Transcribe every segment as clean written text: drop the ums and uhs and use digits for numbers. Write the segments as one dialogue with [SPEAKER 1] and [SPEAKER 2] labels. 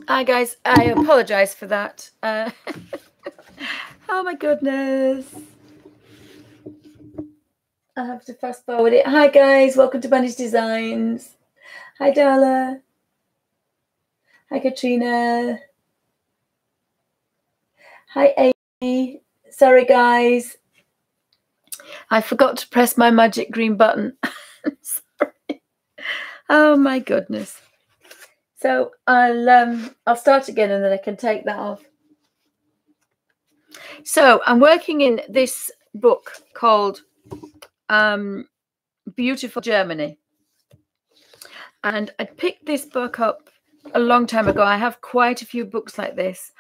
[SPEAKER 1] Hi guys, I apologize for that. Oh my goodness. I have to fast forward it. Hi guys, welcome to Bunny's Designs. Hi Darla. Hi Katrina. Hi Amy. Sorry guys, I forgot to press my magic green button. Sorry. Oh my goodness. So I'll start again and then I can take that off. So I'm working in this book called Beautiful Germany. And I picked this book up a long time ago. I have quite a few books like this.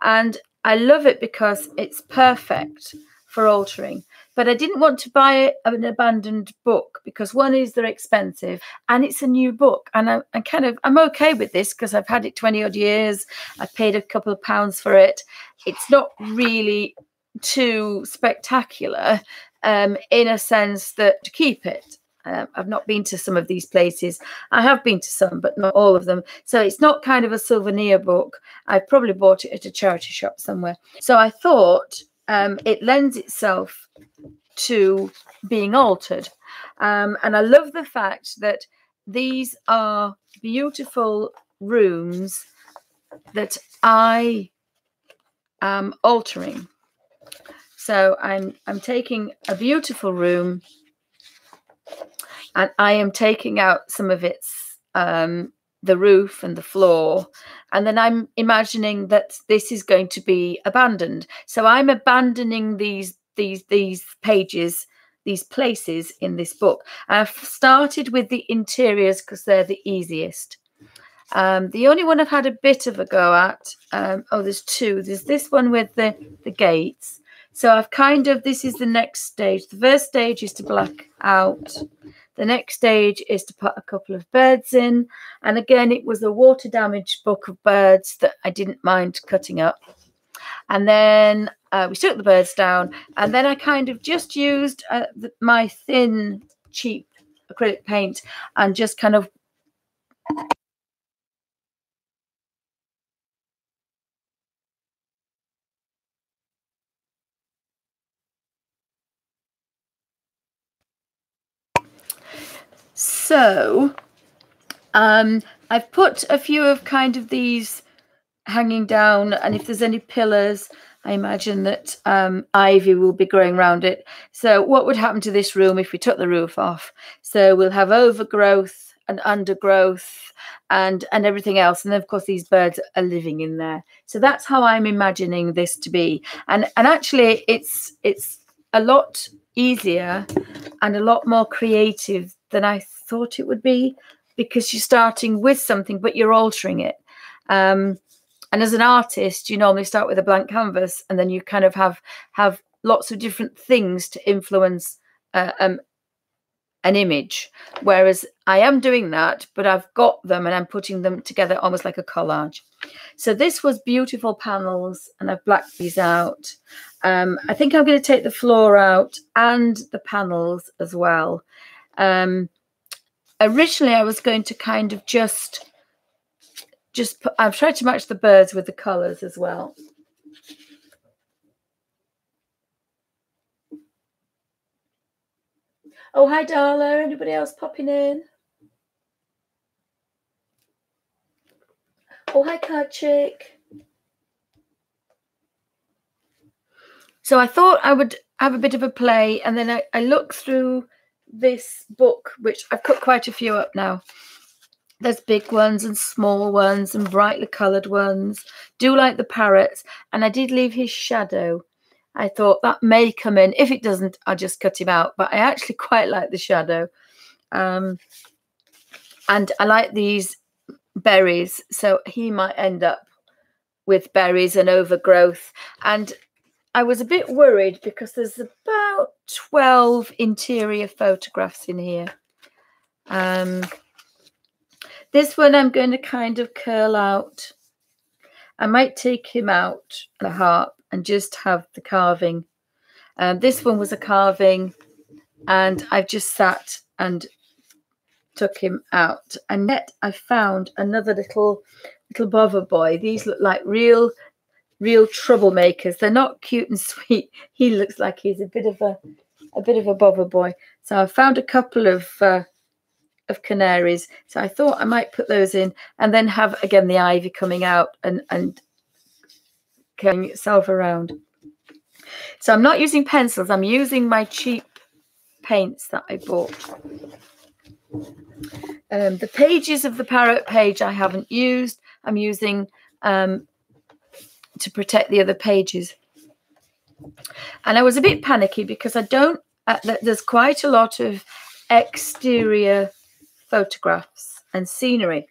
[SPEAKER 1] And I love it because it's perfect for altering. But I didn't want to buy an abandoned book because one is they're expensive and it's a new book. And I'm okay with this because I've had it 20 odd years. I paid a couple of pounds for it. It's not really too spectacular in a sense that to keep it. I've not been to some of these places. I have been to some, but not all of them. So it's not kind of a souvenir book. I probably bought it at a charity shop somewhere. So I thought it lends itself to being altered. And I love the fact that these are beautiful rooms that I am altering. So I'm taking a beautiful room and I am taking out some of its the roof and the floor, and then I'm imagining that this is going to be abandoned. So I'm abandoning these pages, these places in this book. I've started with the interiors because they're the easiest. The only one I've had a bit of a go at, there's two. There's this one with the gates. So I've this is the next stage. The first stage is to black out. The next stage is to put a couple of birds in. And again, it was a water damaged book of birds that I didn't mind cutting up. And then we took the birds down. And then I just used my thin, cheap acrylic paint and just kind of So I've put a few of these hanging down, and if there's any pillars, I imagine that ivy will be growing around it. So what would happen to this room if we took the roof off? So we'll have overgrowth and undergrowth and everything else. And then, of course, these birds are living in there. So that's how I'm imagining this to be. And actually, it's a lot easier and a lot more creative than I thought it would be, because you're starting with something, but you're altering it. And as an artist, you normally start with a blank canvas, and then you kind of have lots of different things to influence an image. Whereas I am doing that, but I've got them and I'm putting them together almost like a collage. So this was beautiful panels, and I've blacked these out. I think I'm going to take the floor out and the panels as well. Originally, I was going to just put, I've tried to match the birds with the colours as well. Oh, hi, Darla. Anybody else popping in? Oh, hi, Kachik. So I thought I would have a bit of a play, and then I looked through this book, which I've cut quite a few up now. There's big ones and small ones and brightly coloured ones. Do like the parrots, and I did leave his shadow. I thought that may come in. If it doesn't, I'll just cut him out. But I actually quite like the shadow. And I like these berries. So he might end up with berries and overgrowth. And I was a bit worried because there's about 12 interior photographs in here. This one I'm going to curl out. I might take him out the harp and just have the carving. This one was a carving, and I've just sat and took him out. And yet I found another little bother boy. These look like real troublemakers. They're not cute and sweet. He looks like he's a bit of a bother boy. So I found a couple of canaries. So I thought I might put those in, and then have again the ivy coming out and carrying itself around. So I'm not using pencils. I'm using my cheap paints that I bought. The pages of the parrot page I haven't used. I'm using to protect the other pages. And I was a bit panicky because I don't, there's quite a lot of exterior photographs and scenery.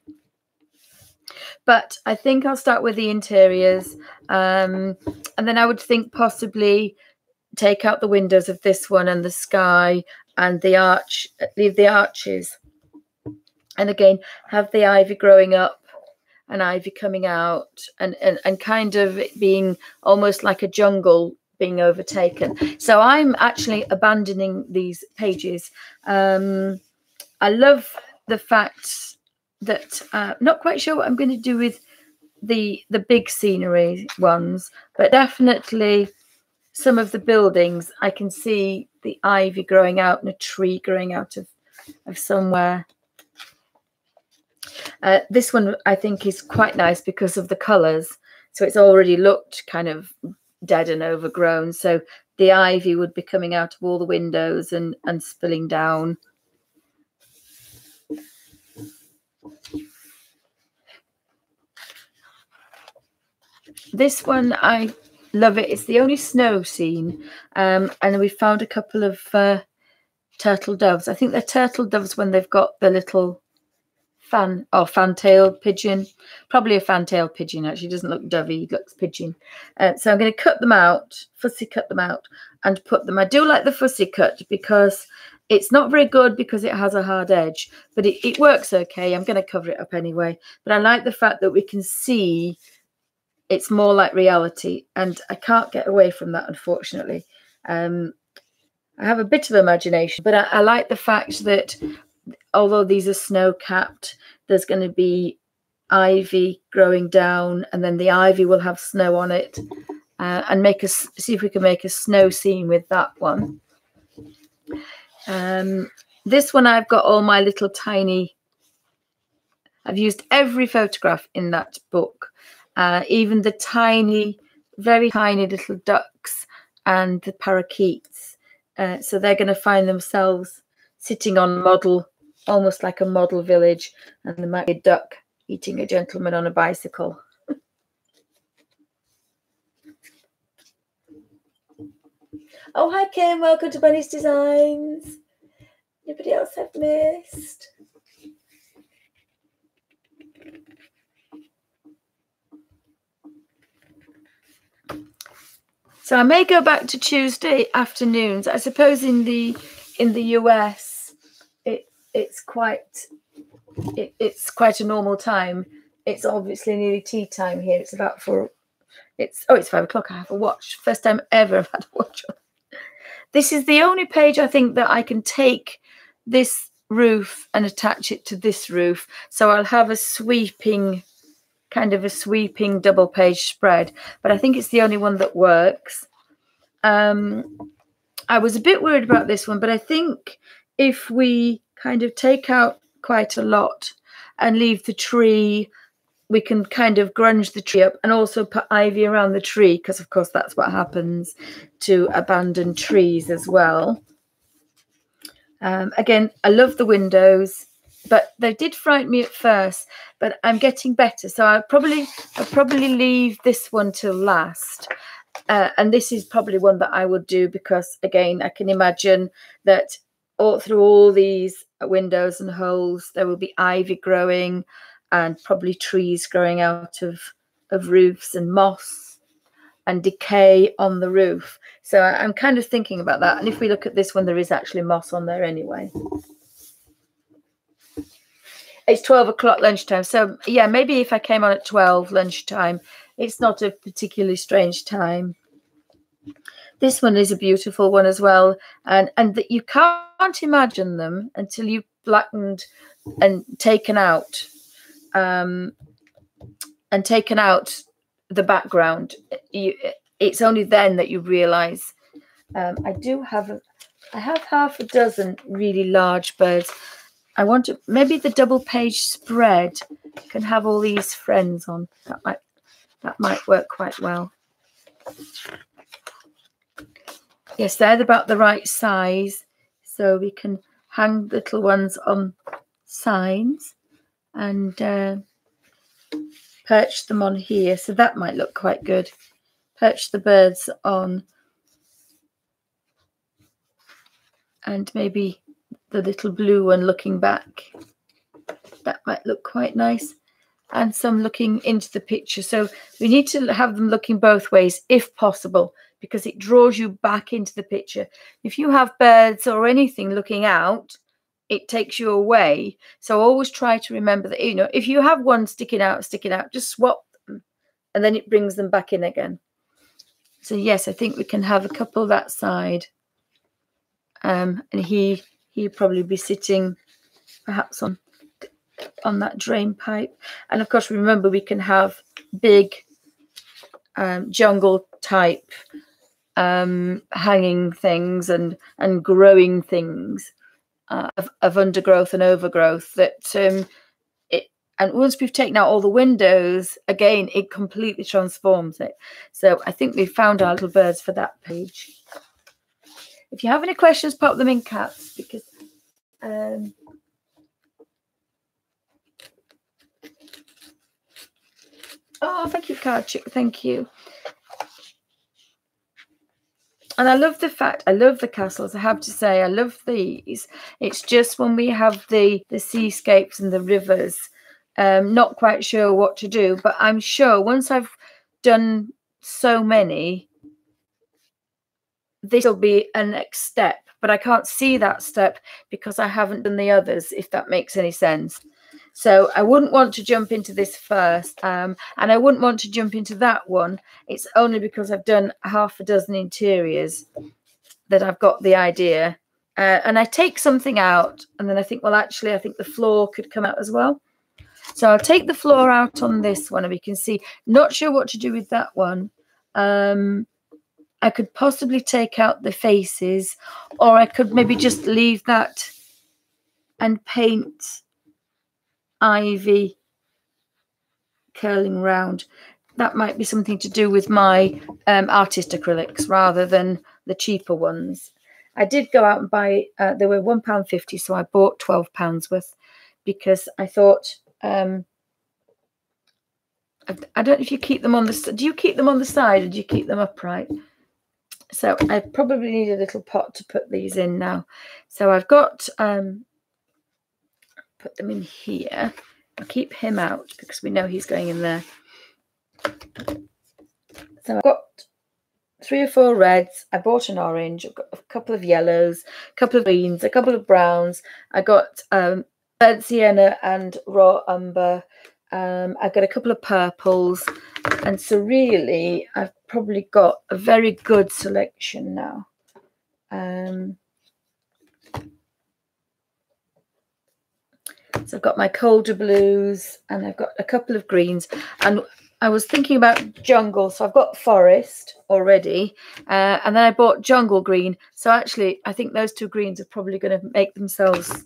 [SPEAKER 1] But I think I'll start with the interiors. And then I would think possibly take out the windows of this one and the sky and the arch, leave the arches. And again, have the ivy growing up and ivy coming out, and kind of it being almost like a jungle being overtaken. So I'm actually abandoning these pages. I love the fact that not quite sure what I'm going to do with the big scenery ones, but definitely some of the buildings I can see the ivy growing out and a tree growing out of somewhere. This one I think is quite nice because of the colours. So it's already looked kind of dead and overgrown. So the ivy would be coming out of all the windows and spilling down. This one, I love it. It's the only snow scene. And we found a couple of turtle doves. I think they're turtle doves when they've got the little fan-tailed pigeon. Probably a fan-tailed pigeon, actually. Doesn't look dovey, it looks pigeon. So I'm going to cut them out, fussy cut them out, and put them. I do like the fussy cut because it's not very good because it has a hard edge, but it works okay. I'm going to cover it up anyway. But I like the fact that we can see it's more like reality, and I can't get away from that, unfortunately. I have a bit of imagination, but I like the fact that although these are snow-capped, there's going to be ivy growing down, and then the ivy will have snow on it, and see if we can make a snow scene with that one. This one I've got all my little tiny, I've used every photograph in that book, even the tiny, very tiny little ducks and the parakeets. So they're going to find themselves sitting on model, almost like a model village, and there might be a duck eating a gentleman on a bicycle. Oh, hi Kim, welcome to Bunny's Designs. Anybody else I've missed? So I may go back to Tuesday afternoons. I suppose in the US it's quite a normal time. It's obviously nearly tea time here. It's about it's 5 o'clock. I have a watch. First time ever I've had a watch on. This is the only page I think that I can take this roof and attach it to this roof. So I'll have a sweeping double page spread, but I think it's the only one that works. I was a bit worried about this one, but I think if we kind of take out quite a lot and leave the tree, we can kind of grunge the tree up and also put ivy around the tree, because of course that's what happens to abandoned trees as well. Again, I love the windows, but they did frighten me at first, but I'm getting better. So I'll probably leave this one till last. And this is probably one that I would do because, again, I can imagine that through all these windows and holes, there will be ivy growing and probably trees growing out of roofs and moss and decay on the roof. So I'm kind of thinking about that. And if we look at this one, there is actually moss on there anyway. It's 12 o'clock lunchtime. So, yeah, maybe if I came on at 12 lunchtime, it's not a particularly strange time. This one is a beautiful one as well. And that you can't imagine them until you've blackened taken out the background, it's only then that you realize. I have half a dozen really large birds. I want to, maybe the double page spread can have all these friends on. That might work quite well. Yes, they're about the right size, so we can hang little ones on signs and perch them on here. So that might look quite good. Perch the birds on, and maybe the little blue one looking back. That might look quite nice. And some looking into the picture. So we need to have them looking both ways if possible, because it draws you back into the picture. If you have birds or anything looking out, it takes you away. So always try to remember that, you know, if you have one sticking out, just swap them and then it brings them back in again. So yes, I think we can have a couple that side. And he'd probably be sitting perhaps on that drain pipe. And of course, remember, we can have big jungle type hanging things and growing things of undergrowth and overgrowth that and once we've taken out all the windows, again, it completely transforms it. So I think we've found our little birds for that page. If you have any questions, pop them in caps, because oh, thank you, Cardchick. Thank you. And I love the fact, I love the castles. I have to say, I love these. It's just when we have the seascapes and the rivers, not quite sure what to do. But I'm sure once I've done so many, this will be a next step. But I can't see that step because I haven't done the others, if that makes any sense. So I wouldn't want to jump into this first, and I wouldn't want to jump into that one. It's only because I've done half a dozen interiors that I've got the idea. And I take something out, and then I think, well, actually, I think the floor could come out as well. So I'll take the floor out on this one, and we can see. Not sure what to do with that one. I could possibly take out the faces, or I could maybe just leave that and paint ivy curling round. That might be something to do with my artist acrylics rather than the cheaper ones. I did go out and buy, they were £1.50, so I bought £12 worth because I thought, I don't know if you keep them on the, do you keep them on the side or do you keep them upright? So I probably need a little pot to put these in now. So I've got, put them in here. I'll keep him out because we know he's going in there. So I've got 3 or 4 reds. I bought an orange. I've got a couple of yellows, a couple of greens, a couple of browns. I got red sienna and raw umber. I've got a couple of purples. And so really, I've probably got a very good selection now. So I've got my colder blues and I've got a couple of greens. And I was thinking about jungle. So I've got forest already. And then I bought jungle green. So actually, I think those 2 greens are probably going to make themselves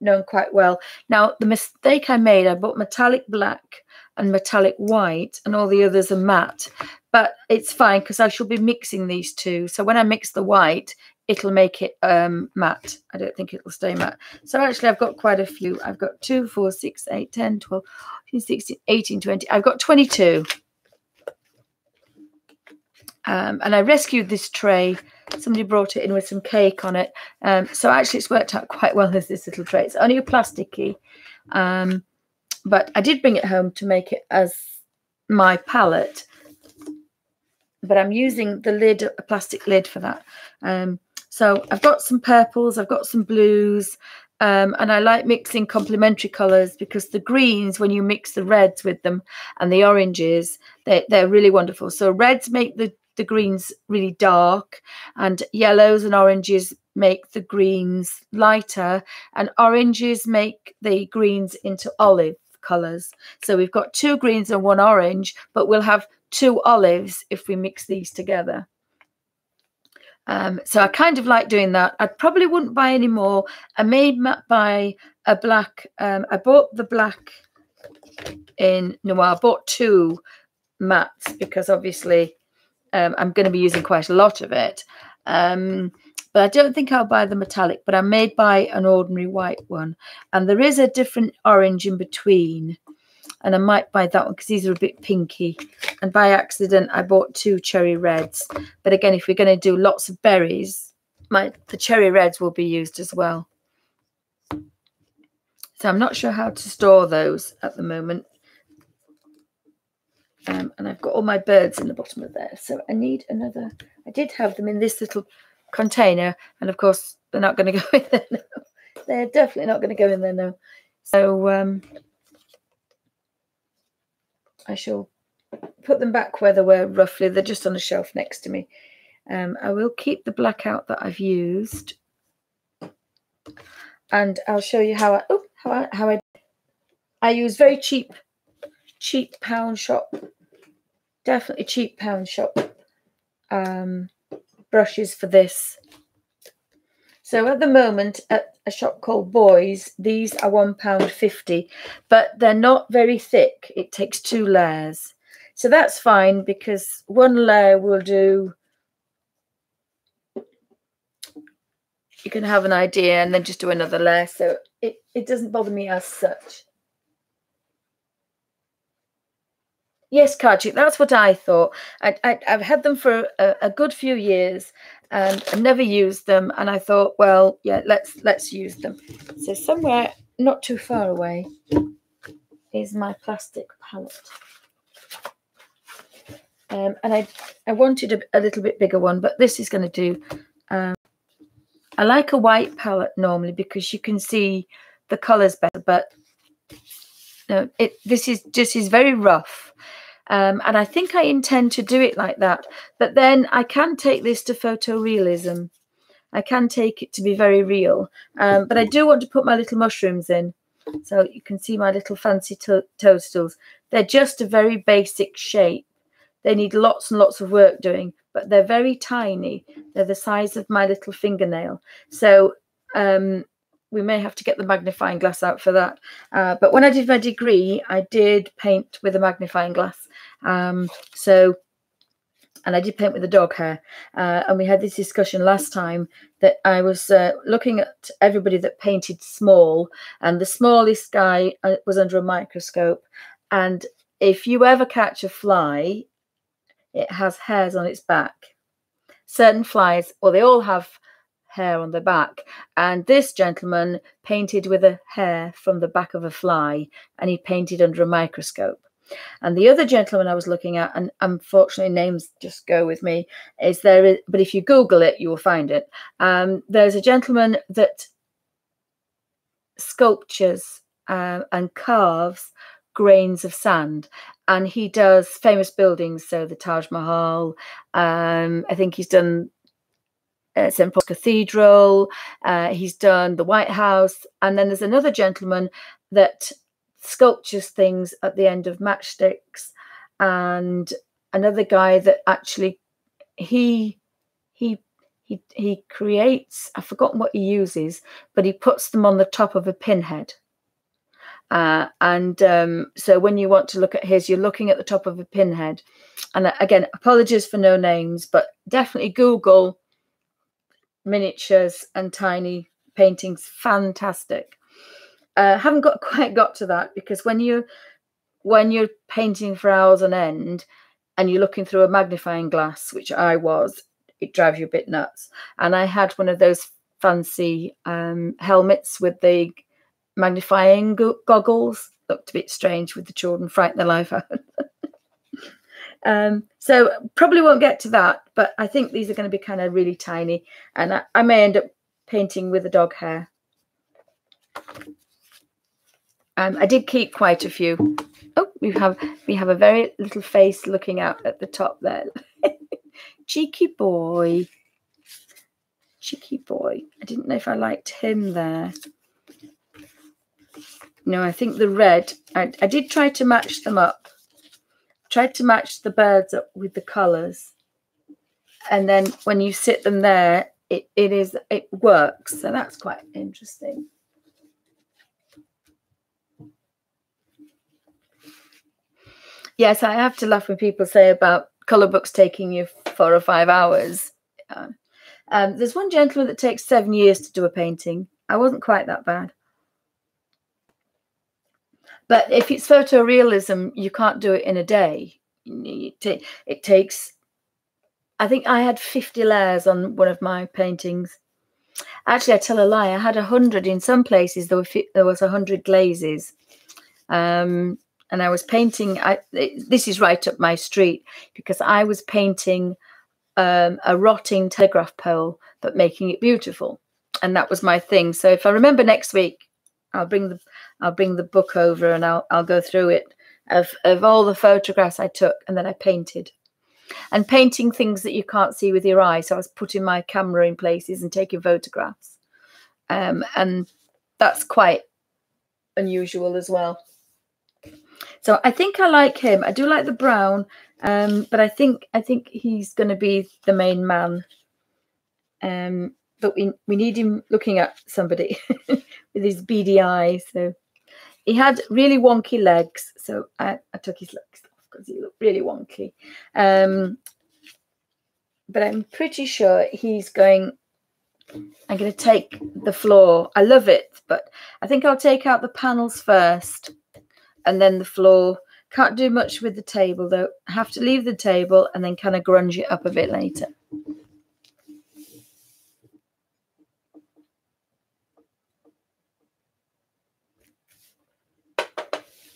[SPEAKER 1] known quite well. Now, the mistake I made, I bought metallic black and metallic white, and all the others are matte. But it's fine because I shall be mixing these 2. So when I mix the white, it'll make it matte. I don't think it'll stay matte. So actually, I've got quite a few. I've got 2, 4, 6, 8, 10, 12, 14, 16, 18, 20. I've got 22. And I rescued this tray. Somebody brought it in with some cake on it. So actually, it's worked out quite well as this little tray. It's only a plasticky. But I did bring it home to make it as my palette. But I'm using the lid, a plastic lid for that. So I've got some purples, I've got some blues, and I like mixing complementary colours because the greens, when you mix the reds with them and the oranges, they're really wonderful. So reds make the greens really dark, and yellows and oranges make the greens lighter, and oranges make the greens into olive colours. So we've got 2 greens and 1 orange, but we'll have 2 olives if we mix these together. So I kind of like doing that. I probably wouldn't buy any more. I may buy a black. I bought the black in Noir. I bought 2 mattes because obviously I'm going to be using quite a lot of it. But I don't think I'll buy the metallic, but I may buy an ordinary white one. And there is a different orange in between. And I might buy that one because these are a bit pinky. And by accident, I bought 2 cherry reds. But again, if we're going to do lots of berries, the cherry reds will be used as well. So I'm not sure how to store those at the moment. And I've got all my birds in the bottom of there. So I need another. I did have them in this little container. And of course, they're not going to go in there now. They're definitely not going to go in there now. So I shall put them back where they were roughly. They're just on a shelf next to me. I will keep the black out that I've used. And I'll show you how I use very cheap pound shop, definitely cheap pound shop brushes for this. So at the moment at a shop called Boys, these are £1.50, but they're not very thick. It takes 2 layers. So that's fine because 1 layer will do. You can have an idea and then just do another layer. So it doesn't bother me as such. Yes, Karchik, that's what I thought. I've had them for a good few years and I've never used them. And I thought, well, yeah, let's use them. So somewhere not too far away is my plastic palette. And I wanted a little bit bigger one, but this is going to do. I like a white palette normally because you can see the colours better, but this is very rough. And I think I intend to do it like that. But then I can take this to photorealism. I can take it to be very real. But I do want to put my little mushrooms in. So you can see my little fancy toadstools. They're just a very basic shape. They need lots and lots of work doing, but they're very tiny. They're the size of my little fingernail. So we may have to get the magnifying glass out for that. But when I did my degree, I did paint with a magnifying glass. And I did paint with the dog hair. And we had this discussion last time that I was looking at everybody that painted small. And the smallest guy was under a microscope. And if you ever catch a fly, it has hairs on its back. Certain flies, well, they all have hair on their back. And this gentleman painted with a hair from the back of a fly, and he painted under a microscope. And the other gentleman I was looking at, and unfortunately names just go with me, but if you Google it, you will find it. There's a gentleman that sculptures and carves grains of sand, and he does famous buildings, so the Taj Mahal. I think he's done St. Paul's Cathedral. He's done the White House, and then there's another gentleman that sculptures things at the end of matchsticks, and another guy that actually he creates. I've forgotten what he uses, but he puts them on the top of a pinhead. So when you want to look at his, you're looking at the top of a pinhead. And again, apologies for no names, but definitely Google miniatures and tiny paintings. Fantastic. Haven't quite got to that, because when you're painting for hours on end and you're looking through a magnifying glass, which I was, it drives you a bit nuts. And I had one of those fancy helmets with the magnifying goggles. Looked a bit strange with the children, frighten the life out. So probably won't get to that, but I think these are going to be kind of really tiny, and I may end up painting with the dog hair. I did keep quite a few. Oh, we have a very little face looking out at the top there. Cheeky boy. cheeky boy. I didn't know if I liked him there. No, I think the red, I did try to match them up. Tried to match the birds up with the colours. And then when you sit them there, it works. So that's quite interesting. Yes, I have to laugh when people say about colour books taking you 4 or 5 hours. There's one gentleman that takes 7 years to do a painting. I wasn't quite that bad. But if it's photorealism, you can't do it in a day. It takes, I think I had 50 layers on one of my paintings. Actually, I tell a lie. I had 100 in some places. There was 100 glazes. And I was painting, this is right up my street, because I was painting a rotting telegraph pole, but making it beautiful. And that was my thing. So if I remember next week, I'll bring the book over and I'll go through it of all the photographs I took and then I painted. And painting things that you can't see with your eye. So I was putting my camera in places and taking photographs. And that's quite unusual as well. So I think I like him. I do like the brown, but I think he's going to be the main man. But we need him looking at somebody with his beady eyes. So he had really wonky legs. So I took his legs off because he looked really wonky. But I'm pretty sure he's going. I'm going to take the floor. I love it, but I think I'll take out the panels first. And then the floor. Can't do much with the table though. I have to leave the table and then kind of grunge it up a bit later.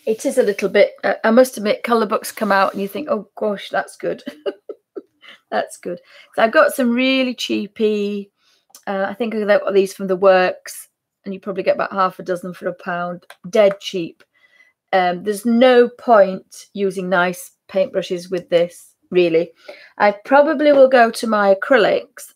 [SPEAKER 1] It is a little bit, I must admit, colour books come out and you think, oh gosh, that's good. That's good. So I've got some really cheapy, I think I got these from the Works, and you probably get about half a dozen for £1. Dead cheap. There's no point using nice paintbrushes with this, really. I probably will go to my acrylics.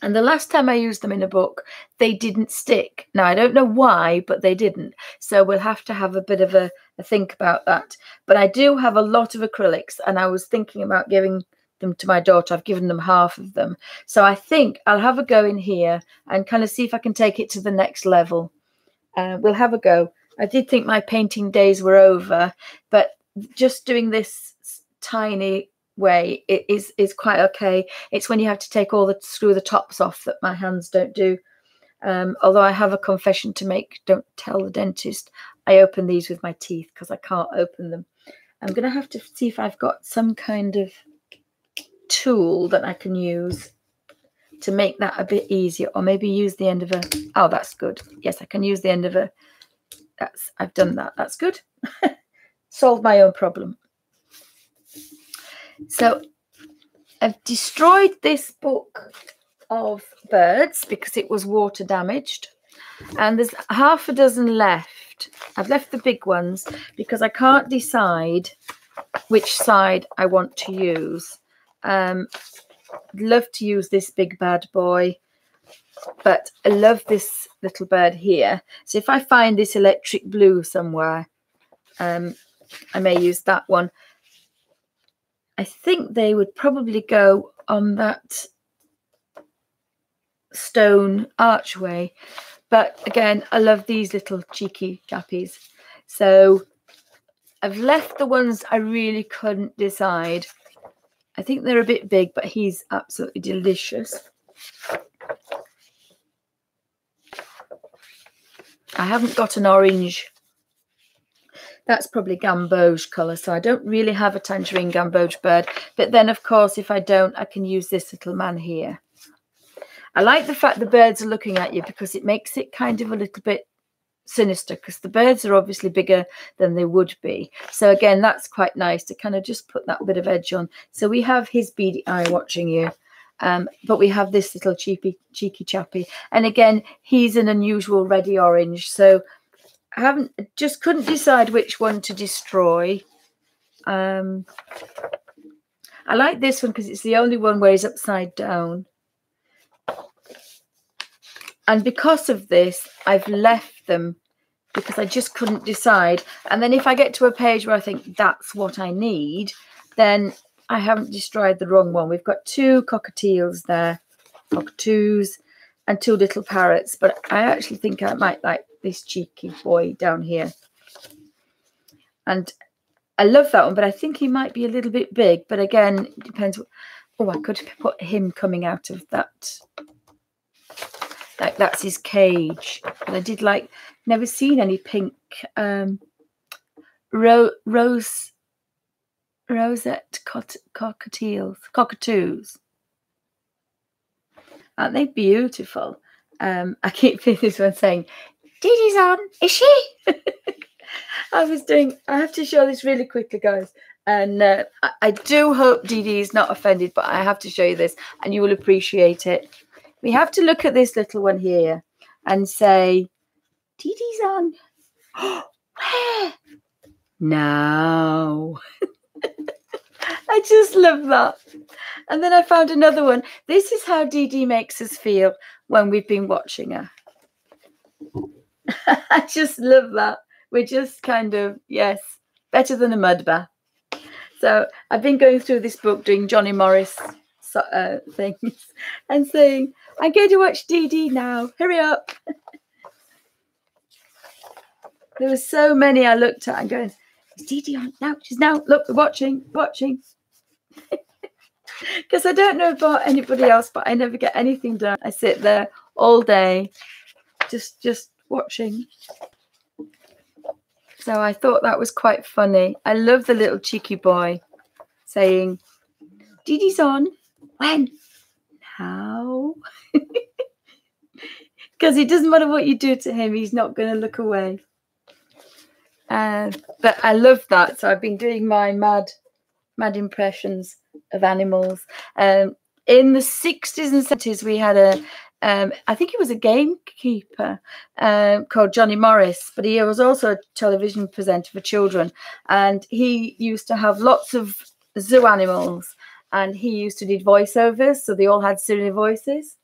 [SPEAKER 1] And the last time I used them in a book, they didn't stick. Now, I don't know why, but they didn't. So we'll have to have a bit of a think about that. But I do have a lot of acrylics, and I was thinking about giving them to my daughter. I've given them half of them. So I think I'll have a go in here and kind of see if I can take it to the next level. We'll have a go. I did think my painting days were over, but just doing this tiny way is quite okay. It's when you have to take all the screw the tops off that my hands don't do. Although I have a confession to make. Don't tell the dentist. I open these with my teeth because I can't open them. I'm going to have to see if I've got some kind of tool that I can use to make that a bit easier, or maybe use the end of a, oh, that's good. Yes, I can use the end of a, I've done that. That's good. Solved my own problem. So I've destroyed this book of birds because it was water damaged, and there's half a dozen left. I've left the big ones because I can't decide which side I want to use. I'd love to use this big bad boy, but I love this little bird here. So if I find this electric blue somewhere, I may use that one. I think they would probably go on that stone archway. But again, I love these little cheeky chappies. So I've left the ones I really couldn't decide. I think they're a bit big, but he's absolutely delicious. I haven't got an orange. That's probably gamboge colour, so I don't really have a tangerine gamboge bird. But then, of course, if I don't, I can use this little man here. I like the fact the birds are looking at you because it makes it kind of a little bit sinister, because the birds are obviously bigger than they would be. So again, that's quite nice to kind of just put that bit of edge on. So we have his beady eye watching you, but we have this little cheeky chappy, and again, he's an unusual reddy orange. So I just couldn't decide which one to destroy. I like this one because it's the only one where he's upside down. And because of this, I've left them because I just couldn't decide. And then if I get to a page where I think that's what I need, then I haven't destroyed the wrong one. We've got 2 cockatiels there, cockatoos, and 2 little parrots. But I actually think I might like this cheeky boy down here. And I love that one, but I think he might be a little bit big. But again, it depends. Oh, I could put him coming out of that. Like that's his cage. But I did like, never seen any pink rosette cockatoos. Aren't they beautiful? I keep feeling this one saying, Dee Dee's on, is she? I have to show this really quickly, guys. And I do hope Dee Dee is not offended, but I have to show you this and you will appreciate it. We have to look at this little one here and say, Dee Dee's on. Where? Now. I just love that. And then I found another one. This is how Dee Dee makes us feel when we've been watching her. I just love that. We're just kind of, yes, better than a mud bath. So I've been going through this book doing Johnny Morris things and saying, I'm going to watch Dee Dee now. Hurry up. There were so many I looked at and going, is Dee Dee on? Now, she's now. Look, we're watching. Because I don't know about anybody else, but I never get anything done. I sit there all day just watching. So I thought that was quite funny. I love the little cheeky boy saying, Dee Dee's on. When? Now. Because it doesn't matter what you do to him, he's not going to look away. But I love that. So I've been doing my mad impressions of animals. In the 60s and 70s, we had I think he was a gamekeeper called Johnny Morris, but he was also a television presenter for children. And he used to have lots of zoo animals, and he used to do voiceovers, so they all had silly voices.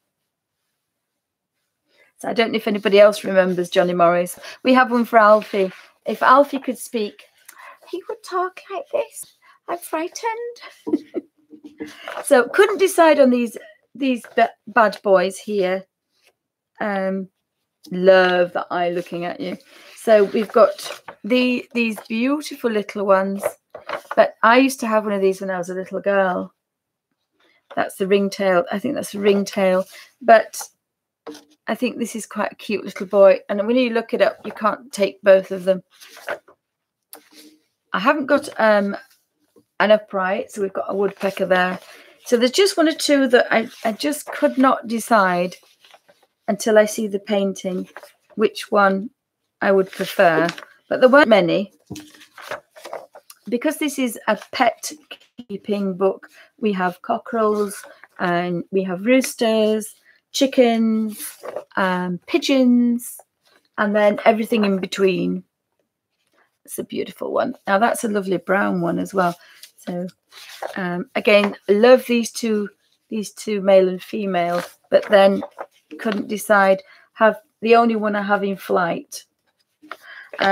[SPEAKER 1] So I don't know if anybody else remembers Johnny Morris. We have one for Alfie. If Alfie could speak, he would talk like this. I'm frightened. So couldn't decide on these bad boys here. Love that eye looking at you. So we've got these beautiful little ones. But I used to have one of these when I was a little girl. That's the ringtail. I think that's a ringtail. But I think this is quite a cute little boy. And when you look it up, you can't take both of them. I haven't got an upright, so we've got a woodpecker there. So there's just one or two that I just could not decide until I see the painting which one I would prefer. But there weren't many. Because this is a pet keeping book, we have cockerels and we have roosters, chickens, pigeons, and then everything in between. It's a beautiful one. Now that's a lovely brown one as well. So again, love these two male and female, but then couldn't decide. Have the only one I have in flight.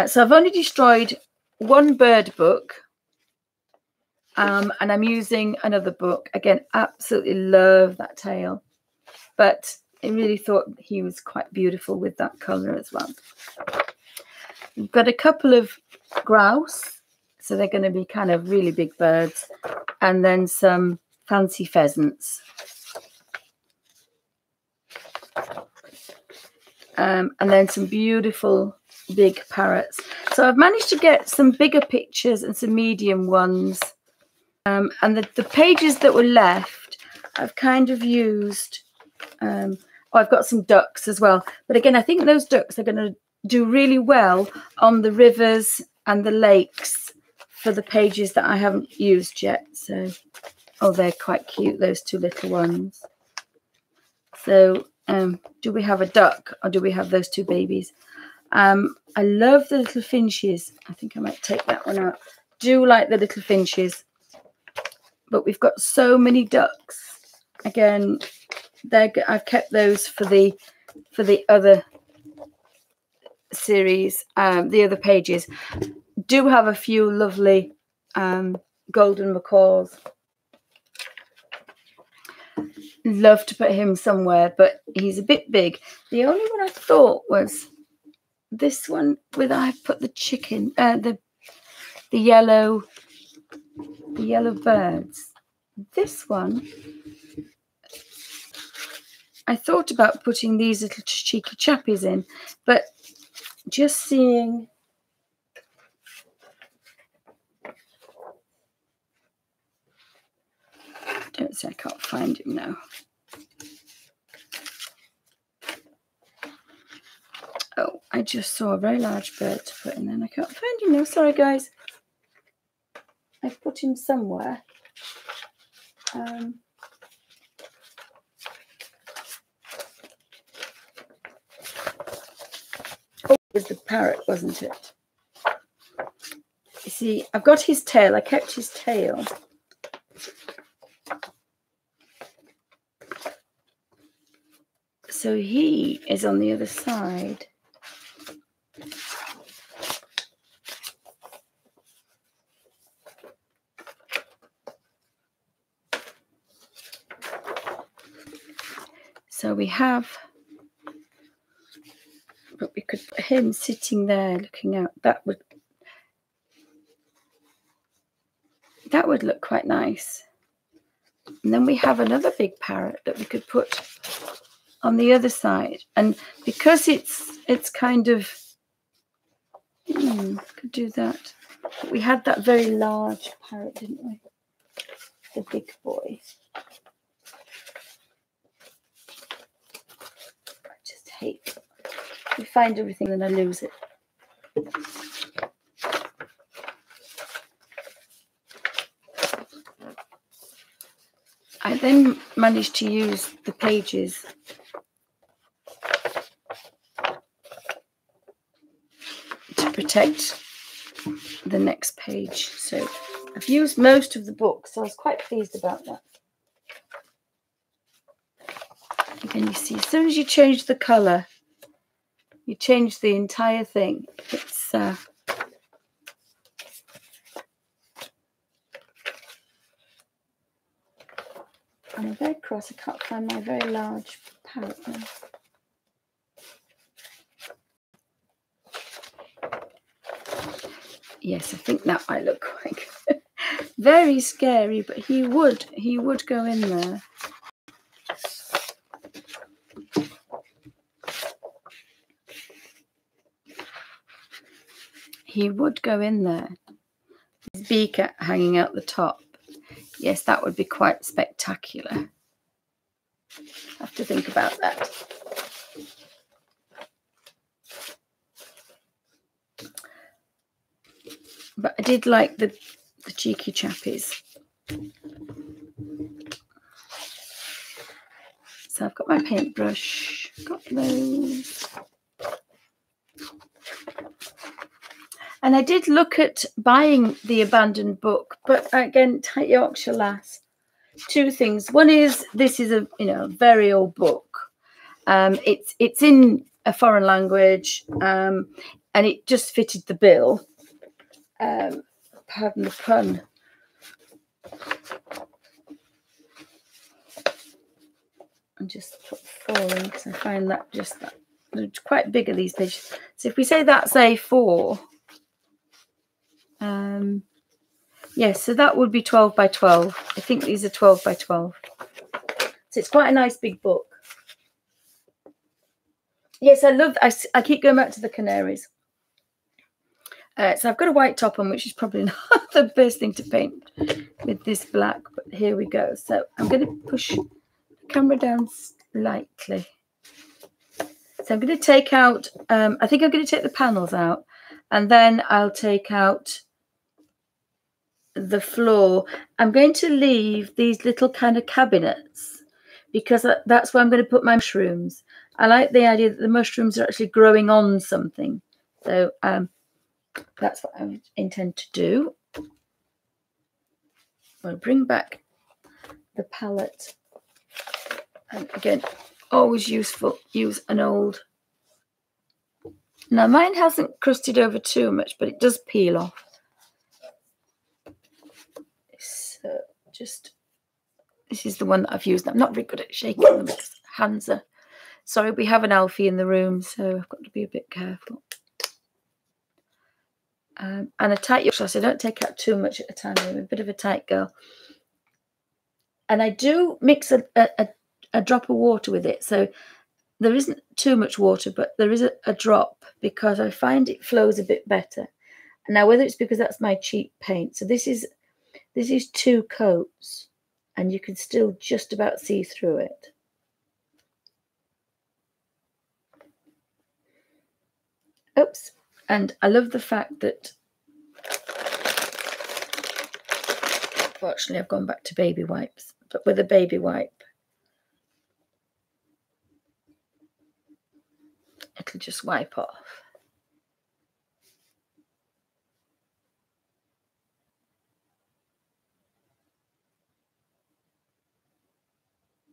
[SPEAKER 1] So I've only destroyed one bird book, and I'm using another book. Again, absolutely love that tail, but I really thought he was quite beautiful with that colour as well. We've got a couple of grouse, so they're going to be kind of really big birds, and then some fancy pheasants. And then some beautiful big parrots. So I've managed to get some bigger pictures and some medium ones. And the pages that were left, I've kind of used, I've got some ducks as well. But again, I think those ducks are going to do really well on the rivers and the lakes for the pages that I haven't used yet. So, oh, they're quite cute, those two little ones. So do we have a duck or do we have those two babies? I love the little finches. I think I might take that one out. Do like the little finches. But we've got so many ducks. Again, I've kept those for the for the other series, the other pages. Do have a few lovely golden macaws. Love to put him somewhere, but he's a bit big. The only one I thought was this one with I put the chicken, the yellow birds. This one, I thought about putting these little cheeky chappies in, but just seeing don't say I can't find him now. Oh, I just saw a very large bird to put in there and I can't find him now. Sorry, guys. I've put him somewhere. Oh, it was the parrot, wasn't it? You see, I've got his tail. I kept his tail. So he is on the other side. So we have, but we could put him sitting there looking out. That would look quite nice. And then we have another big parrot that we could put on the other side. And because it's kind of, could do that. But we had that very large parrot, didn't we? The big boy. I just hate we find everything and I lose it. I then managed to use the pages to protect the next page. So I've used most of the book, so I was quite pleased about that. Again, you see, as soon as you change the colour, you change the entire thing. It's I'm very cross. I can't find my very large parrot now. Yes, I think that might look quite good. Very scary, but he would go in there. He would go in there. His beak hanging out the top. Yes, that would be quite spectacular. I have to think about that. But I did like the cheeky chappies. So I've got my paintbrush. Got those. And I did look at buying the abandoned book, but again, Tight Yorkshire Lass. Two things. One is this is a very old book. It's in a foreign language, and it just fitted the bill. Pardon the pun. I'm just put falling because I find that they're quite big, are these pages. So if we say that's A4. Yes, so that would be 12 by 12. I think these are 12 by 12. So it's quite a nice big book. Yes, I keep going back to the canaries. So I've got a white top on, which is probably not the best thing to paint with this black, but here we go. So I'm going to push the camera down slightly. So I'm going to take out, I think I'm going to take the panels out, and then I'll take out the floor. I'm going to leave these little kind of cabinets because that's where I'm going to put my mushrooms. I like the idea that the mushrooms are actually growing on something. So that's what I intend to do. I'll bring back the palette. And again, always useful. Use an old. Now mine hasn't crusted over too much, but it does peel off. So just, this is the one that I've used. I'm not very good at shaking them because hands are. Sorry, we have an Alfie in the room, so I've got to be a bit careful. And a tight Yorkshire, so don't take out too much at a time. I'm a bit of a tight girl. And I do mix a drop of water with it, so there isn't too much water, but there is a drop because I find it flows a bit better. Now, whether it's because that's my cheap paint, so this is 2 coats, and you can still just about see through it. Oops. And I love the fact that, fortunately, I've gone back to baby wipes, but with a baby wipe, it'll just wipe off.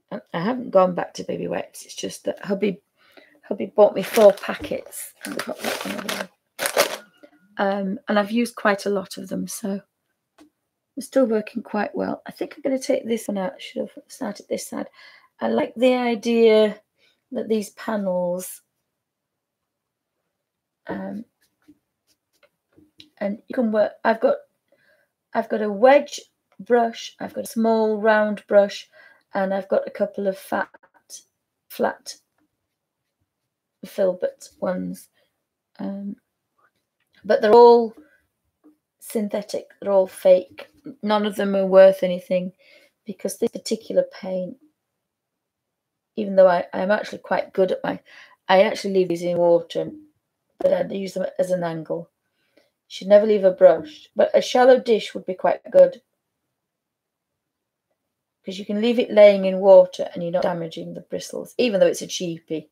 [SPEAKER 1] And I haven't gone back to baby wipes. It's just that hubby bought me 4 packets. And I've used quite a lot of them, so it's still working quite well. I think I'm going to take this one out. I should have started this side. I like the idea that these panels, and you can work. I've got a wedge brush. I've got a small round brush, and I've got a couple of flat filbert ones. But they're all synthetic. They're all fake. None of them are worth anything because this particular paint, even though I'm actually quite good at I actually leave these in water, but I use them as an angle. You should never leave a brush, but a shallow dish would be quite good because you can leave it laying in water and you're not damaging the bristles, even though it's a cheapie.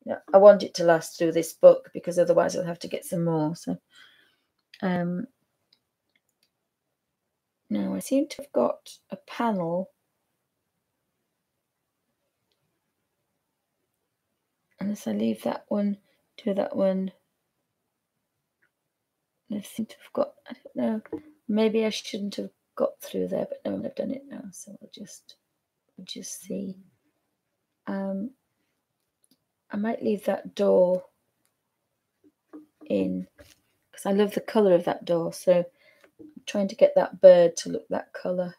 [SPEAKER 1] You know, I want it to last through this book because otherwise I'll have to get some more. So, now I seem to have got a panel, unless I leave that one, do that one. I seem to have got, I don't know, maybe I shouldn't have got through there, but no, I've done it now, so we'll just see. I might leave that door in because I love the colour of that door, so I'm trying to get that bird to look that colour.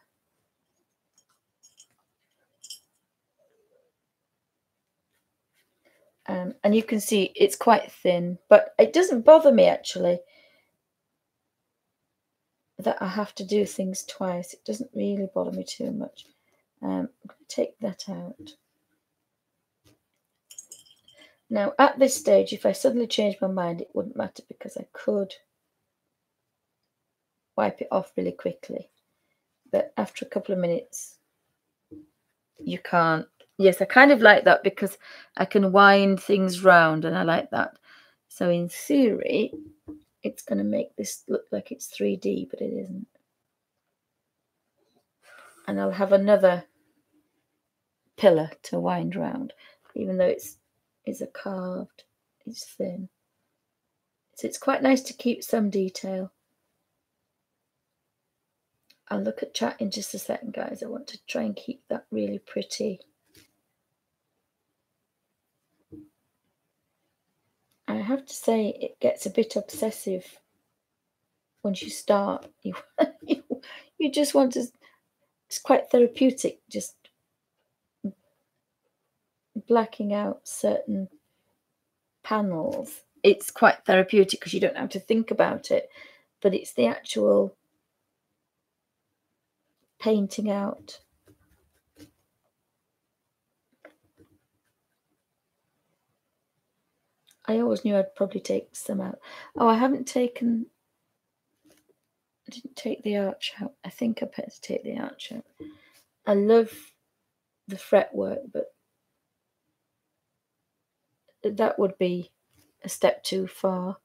[SPEAKER 1] And you can see it's quite thin, but it doesn't bother me actually that I have to do things twice. It doesn't really bother me too much. I'm going to take that out. Now, at this stage, if I suddenly change my mind, it wouldn't matter because I could wipe it off really quickly. But after a couple of minutes, you can't. Yes, I kind of like that because I can wind things round and I like that. So in theory, it's going to make this look like it's 3D, but it isn't. And I'll have another pillar to wind round, even though it's a carved, it's thin. So it's quite nice to keep some detail. I'll look at chat in just a second, guys. I want to try and keep that really pretty. I have to say it gets a bit obsessive once you start. You just want to, it's quite therapeutic just blacking out certain panels. It's quite therapeutic because you don't have to think about it, but it's the actual painting out. I always knew I'd probably take some out. Oh, I didn't take the arch out. I think I better take the arch out. I love the fretwork, but that would be a step too far.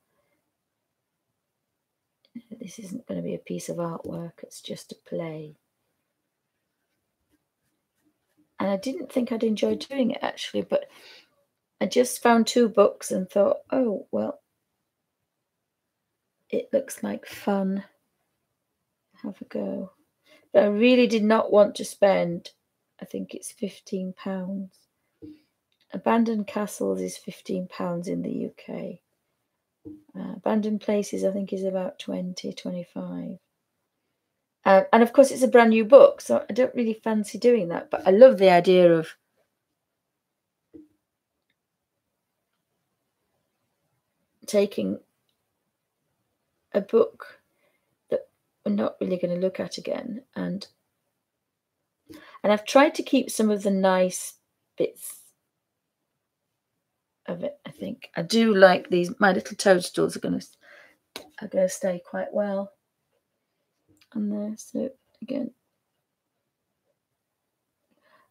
[SPEAKER 1] This isn't going to be a piece of artwork. It's just a play. And And I didn't think I'd enjoy doing it actually, but I just found 2 books and thought, oh, well, it looks like fun. Have a go. But I really did not want to spend, I think it's £15. Abandoned Castles is £15 in the UK. Abandoned Places, I think, is about 20, 25. And of course, it's a brand new book, so I don't really fancy doing that. But I love the idea of taking a book that we're not really going to look at again, and I've tried to keep some of the nice bits of it. I think I do like these. My little toadstools are going to stay quite well on there. So again,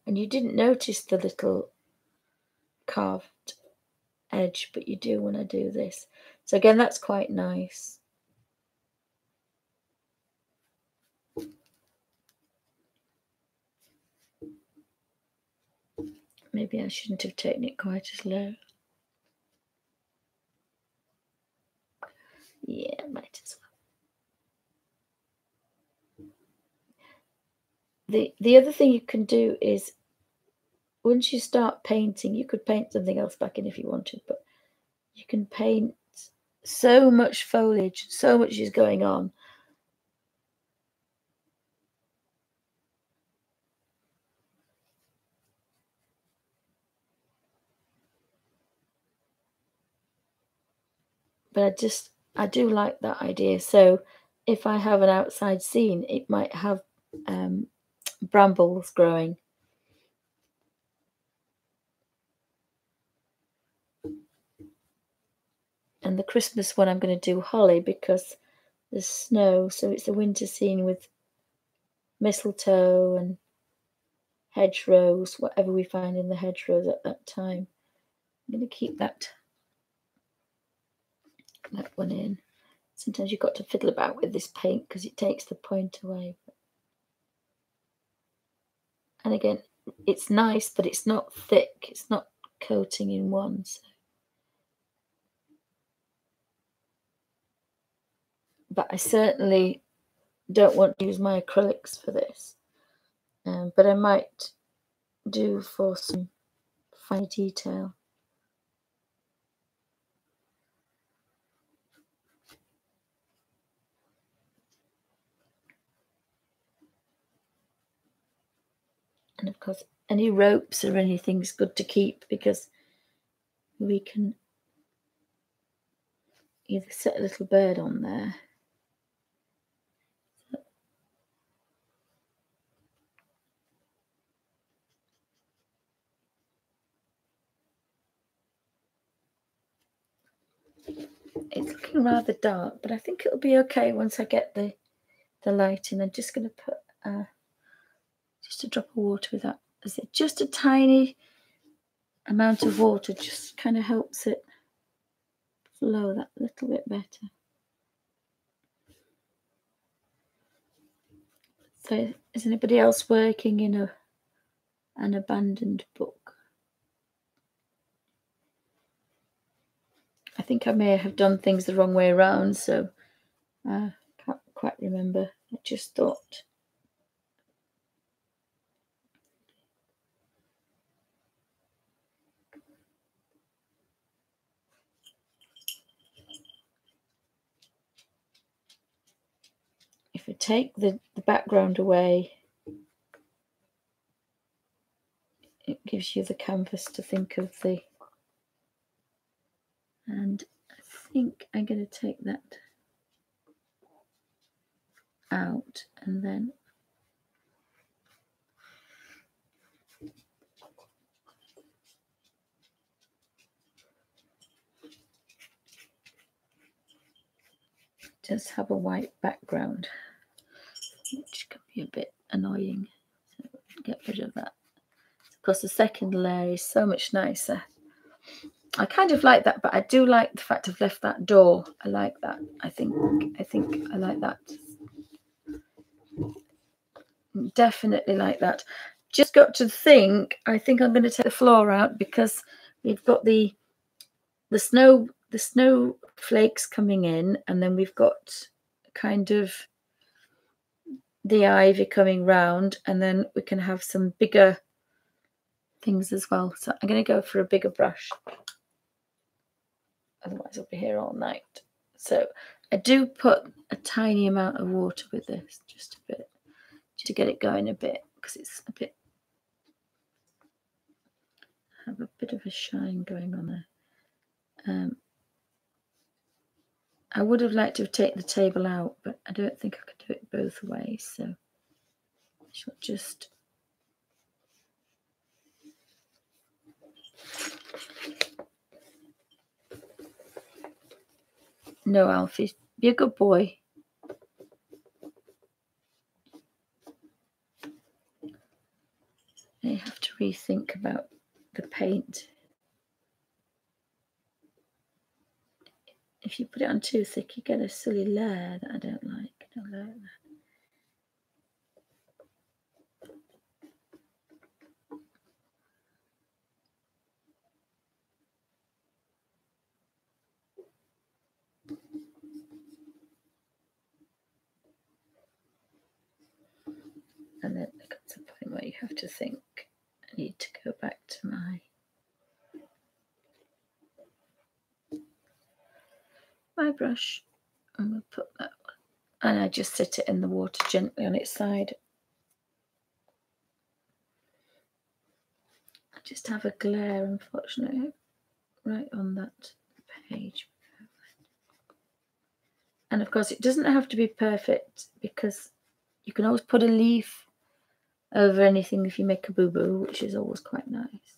[SPEAKER 1] and you didn't notice the little carved edge, but you do when I do this. So again, that's quite nice. Maybe I shouldn't have taken it quite as low. Yeah, might as well. The other thing you can do is, once you start painting, you could paint something else back in if you wanted, but you can paint so much foliage, so much is going on. But I do like that idea. So if I have an outside scene, it might have brambles growing. And the Christmas one, I'm going to do holly because there's snow. So it's a winter scene with mistletoe and hedgerows, whatever we find in the hedgerows at that time. I'm going to keep that one in. Sometimes you've got to fiddle about with this paint because it takes the point away. And again, it's nice, but it's not thick. It's not coating in one. So. But I certainly don't want to use my acrylics for this. But I might do for some fine detail. And of course, any ropes or anything's good to keep because we can either set a little bird on there. It's looking rather dark, but I think it'll be okay once I get the light in. I'm just going to put just a drop of water with that. Is it just a tiny amount of water? Just kind of helps it flow that little bit better. So, is anybody else working in an abandoned book? I think I may have done things the wrong way around, so I can't quite remember. I just thought. If I take the background away, it gives you the canvas to think of the. And I think I'm going to take that out and then just have a white background, which can be a bit annoying. So get rid of that. Of course, the second layer is so much nicer. I kind of like that, but I do like the fact I've left that door. I like that. I think I like that. Definitely like that. just got to think, I think I'm going to take the floor out because we've got the snowflakes coming in, and then we've got kind of the ivy coming round, and then we can have some bigger things as well. So I'm going to go for a bigger brush. Otherwise I'll be here all night. So I do put a tiny amount of water with this, just a bit, to get it going a bit, because it's a bit, have a bit of a shine going on there. I would have liked to have taken the table out, but I don't think I could do it both ways, so I shall just no, Alfie, be a good boy. I have to rethink about the paint. If you put it on too thick, you get a silly layer that I don't like. I don't like that. And then there comes a point where you have to think, I need to go back to my brush. I'm going to put that one. And I just set it in the water gently on its side. I just have a glare, unfortunately, right on that page. And of course, it doesn't have to be perfect, because you can always put a leaf over anything if you make a boo-boo, which is always quite nice.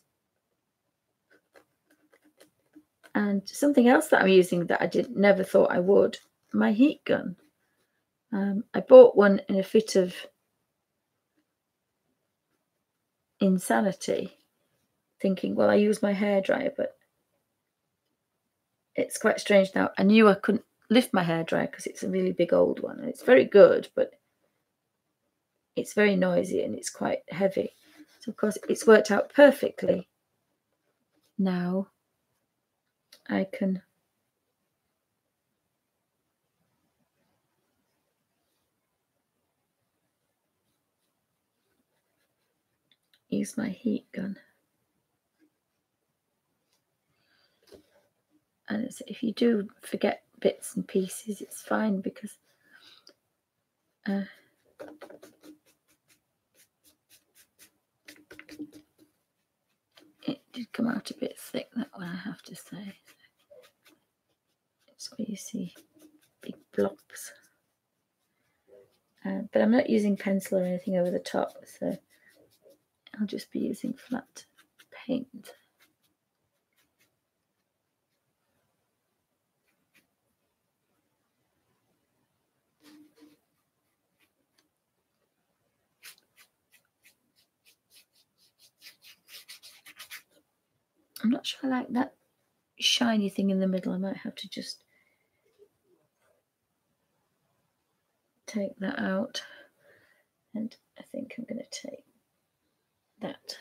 [SPEAKER 1] And something else that I'm using that I never thought I would, my heat gun. I bought one in a fit of insanity, thinking, well, I use my hairdryer, but it's quite strange now. I knew I couldn't lift my hairdryer because it's a really big old one, and it's very good, but it's very noisy and it's quite heavy. So of course it's worked out perfectly. Now I can use my heat gun. And if you do forget bits and pieces, it's fine, because it did come out a bit thick, that one, I have to say. It's where you see big blobs. But I'm not using pencil or anything over the top, so I'll just be using flat paint. I'm not sure I like that shiny thing in the middle. I might have to just take that out. And I think I'm going to take that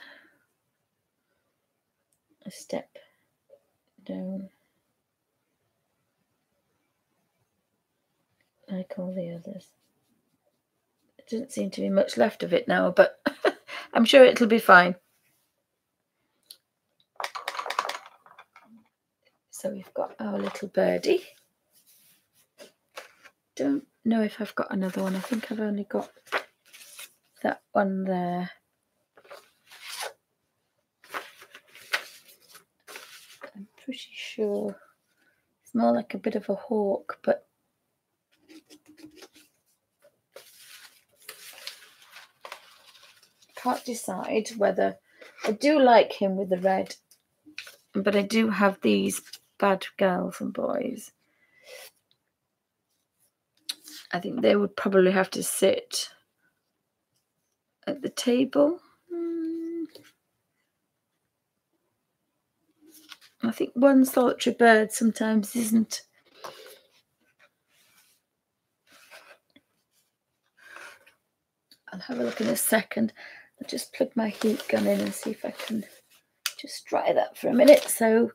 [SPEAKER 1] a step down, like all the others. There doesn't seem to be much left of it now, but I'm sure it'll be fine. So we've got our little birdie. Don't know if I've got another one. I think I've only got that one there. I'm pretty sure it's more like a bit of a hawk, but can't decide whether I do like him with the red, but I do have these bad girls and boys. I think they would probably have to sit at the table. I think one solitary bird sometimes isn't. I'll have a look in a second. I'll just plug my heat gun in and see if I can just dry that for a minute. So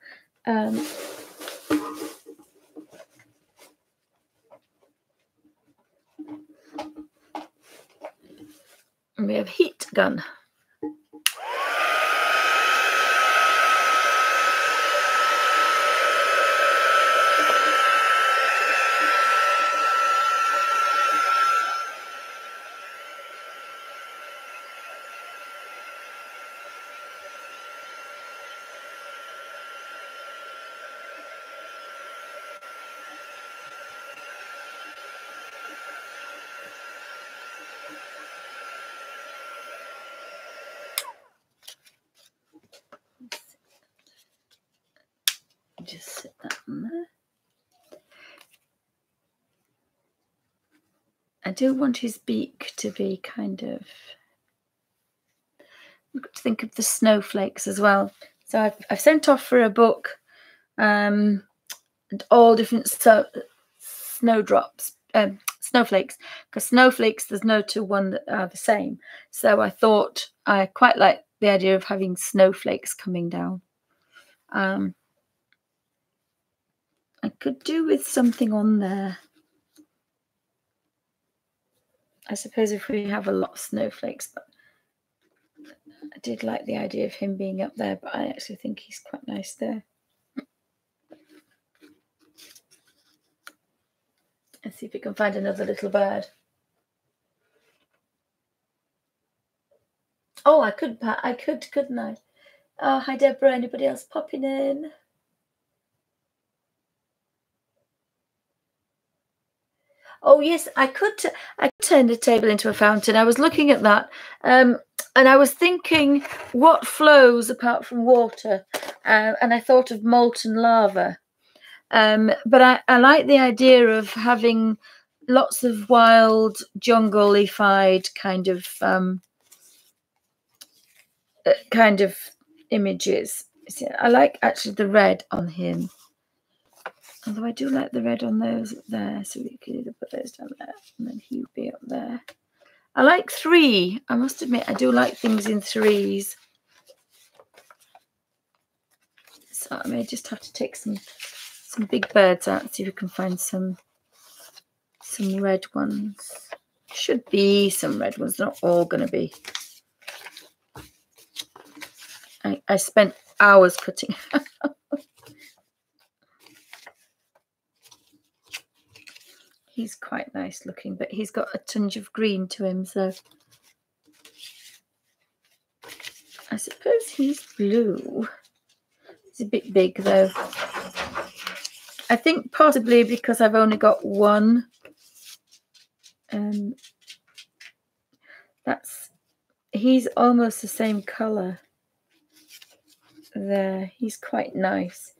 [SPEAKER 1] we have heat gun. Just sit that on there. I do want his beak to be kind of, I've got to think of the snowflakes as well. So I've sent off for a book, and all different snowdrops, snowflakes, because snowflakes, there's no one that are the same. So I thought I quite like the idea of having snowflakes coming down. I could do with something on there. I suppose if we have a lot of snowflakes, but I did like the idea of him being up there, but I actually think he's quite nice there. Let's see if we can find another little bird. Oh, I could, couldn't I? Oh, hi Deborah, anybody else popping in? Oh yes, I could turn the table into a fountain. I was looking at that, and I was thinking what flows apart from water, and I thought of molten lava. But I like the idea of having lots of wild, jungle-ified kind of images. See, I like actually the red on him. Although I do like the red on those up there, so we could either put those down there and then he would be up there. I like 3. I must admit, I do like things in 3s. So I may just have to take some big birds out and see if we can find some red ones. Should be some red ones, not all going to be. I spent hours cutting. He's quite nice looking, but he's got a tinge of green to him, so I suppose he's blue. He's a bit big though. I think possibly because I've only got one. He's almost the same colour. There, he's quite nice.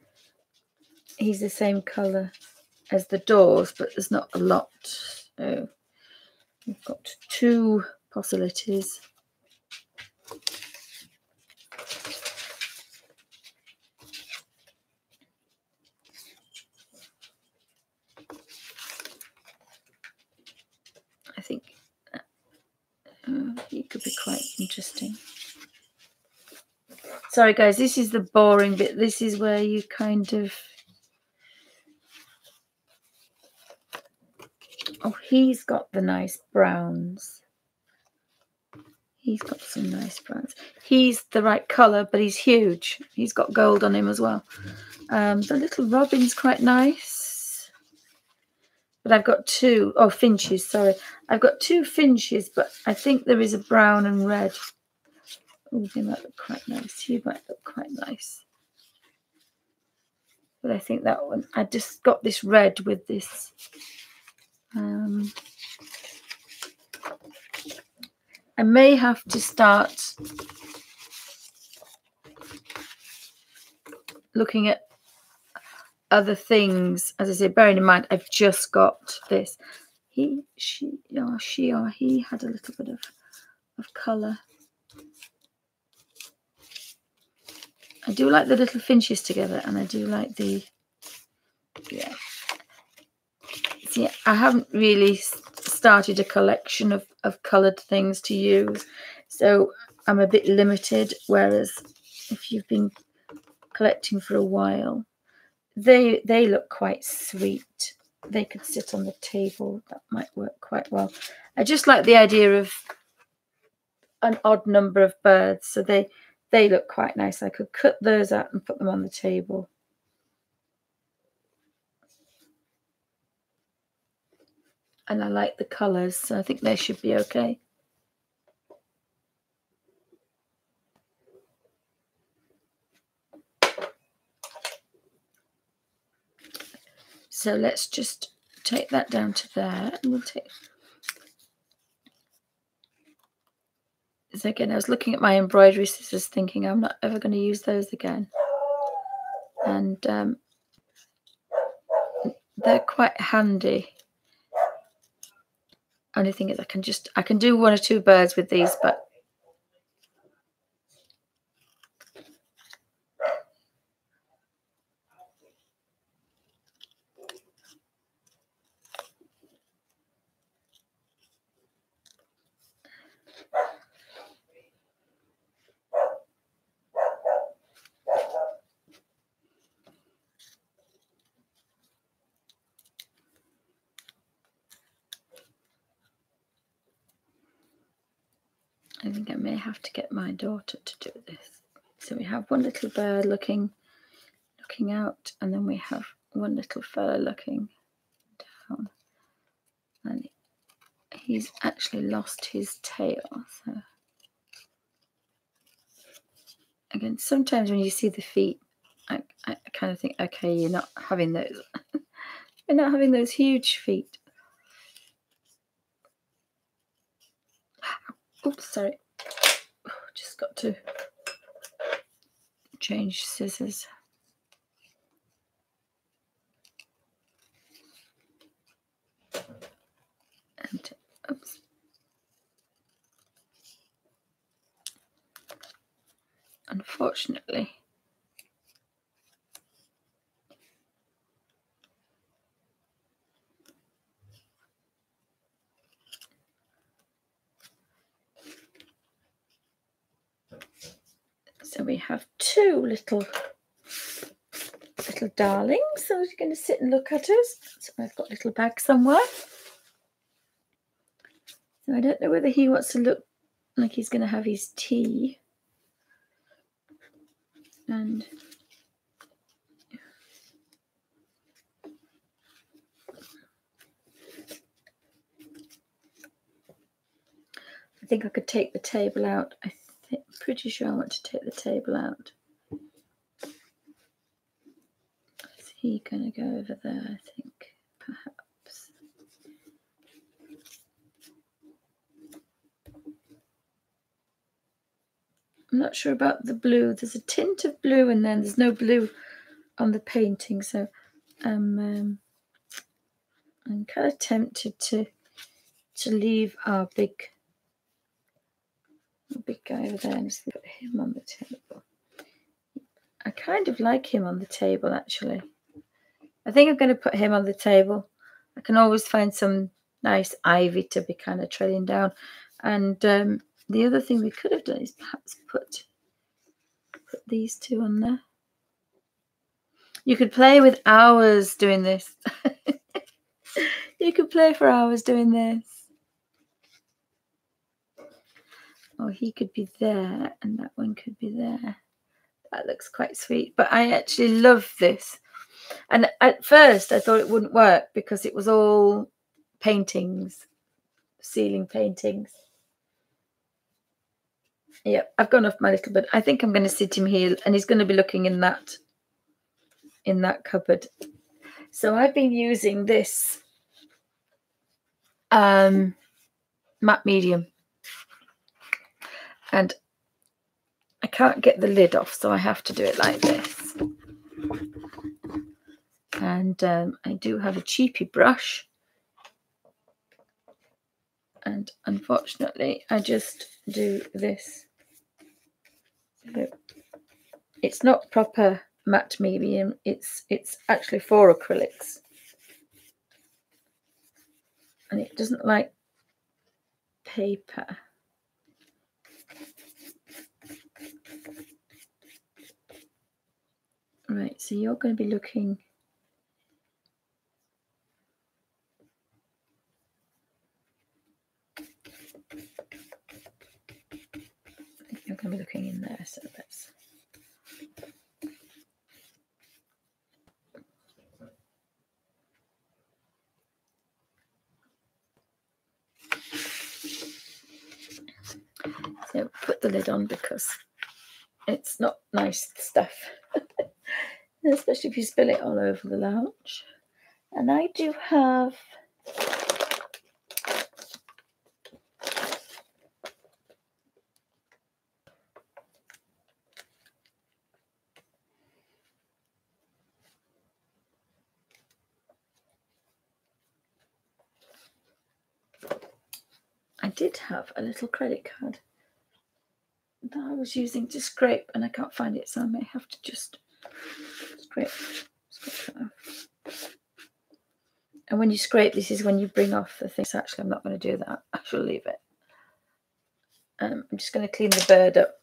[SPEAKER 1] He's the same colour as the doors, but there's not a lot. So we've got 2 possibilities. I think he could be quite interesting. Sorry guys, this is the boring bit. This is where you kind of... Oh, he's got the nice browns. He's got some nice browns. He's the right colour, but he's huge. He's got gold on him as well. The little robin's quite nice. But I've got 2... Oh, finches, sorry. I've got 2 finches, but I think there is a brown and red. Oh, they might look quite nice. He might look quite nice. But I think that one... I just got this red with this... I may have to start looking at other things. As I say, bearing in mind, I've just got this. He had a little bit of colour. I do like the little finches together, and I do like the... Yeah. See, I haven't really started a collection of coloured things to use. So I'm a bit limited, whereas if you've been collecting for a while, they look quite sweet. They could sit on the table. That might work quite well. I just like the idea of an odd number of birds, so they look quite nice. I could cut those out and put them on the table. And I like the colours, so I think they should be okay. So let's just take that down to there, and we'll take. So again, I was looking at my embroidery scissors, thinking I'm not ever going to use those again, and they're quite handy. Only thing is, I can do 1 or 2 birds with these, but I think I may have to get my daughter to do this. So we have one little bird looking out, and then we have one little fella looking down, and he's actually lost his tail. So again, sometimes when you see the feet, I kind of think, okay, you're not having those. You're not having those huge feet. Oops, sorry. Just got to change scissors. And oops. Unfortunately, so we have 2 little darlings. So he's going to sit and look at us. So I've got a little bag somewhere. So I don't know whether he wants to look like he's going to have his tea. And I think I could take the table out. Pretty sure I want to take the table out. Is he going to go over there? I think perhaps. I'm not sure about the blue. There's a tint of blue, and then there's no blue on the painting. So I'm kind of tempted to leave our big guy over there and just put him on the table. I kind of like him on the table, actually. I think I'm going to put him on the table. I can always find some nice ivy to be kind of trailing down. And the other thing we could have done is perhaps put these 2 on there. You could play with hours doing this. You could play for hours doing this. Or he could be there, and that one could be there. That looks quite sweet. But I actually love this. And at first, I thought it wouldn't work because it was all paintings, ceiling paintings. Yep, I've gone off my little bit. I think I'm going to sit him here, and he's going to be looking in that cupboard. So I've been using this matte medium, and I can't get the lid off, so I have to do it like this. And I do have a cheapy brush, and unfortunately I just do this. It's not proper matte medium, it's actually for acrylics, and it doesn't like paper. Right, so you're going to be looking. I think you're going to be looking in there, so let's. So put the lid on because it's not nice stuff, especially if you spill it all over the lounge. And I do have a little credit card that I was using to scrape, and I can't find it, so I may have to just scrape it off. And when you scrape, this is when you bring off the things. Actually, I'm not going to do that. I shall leave it. I'm just going to clean the bird up.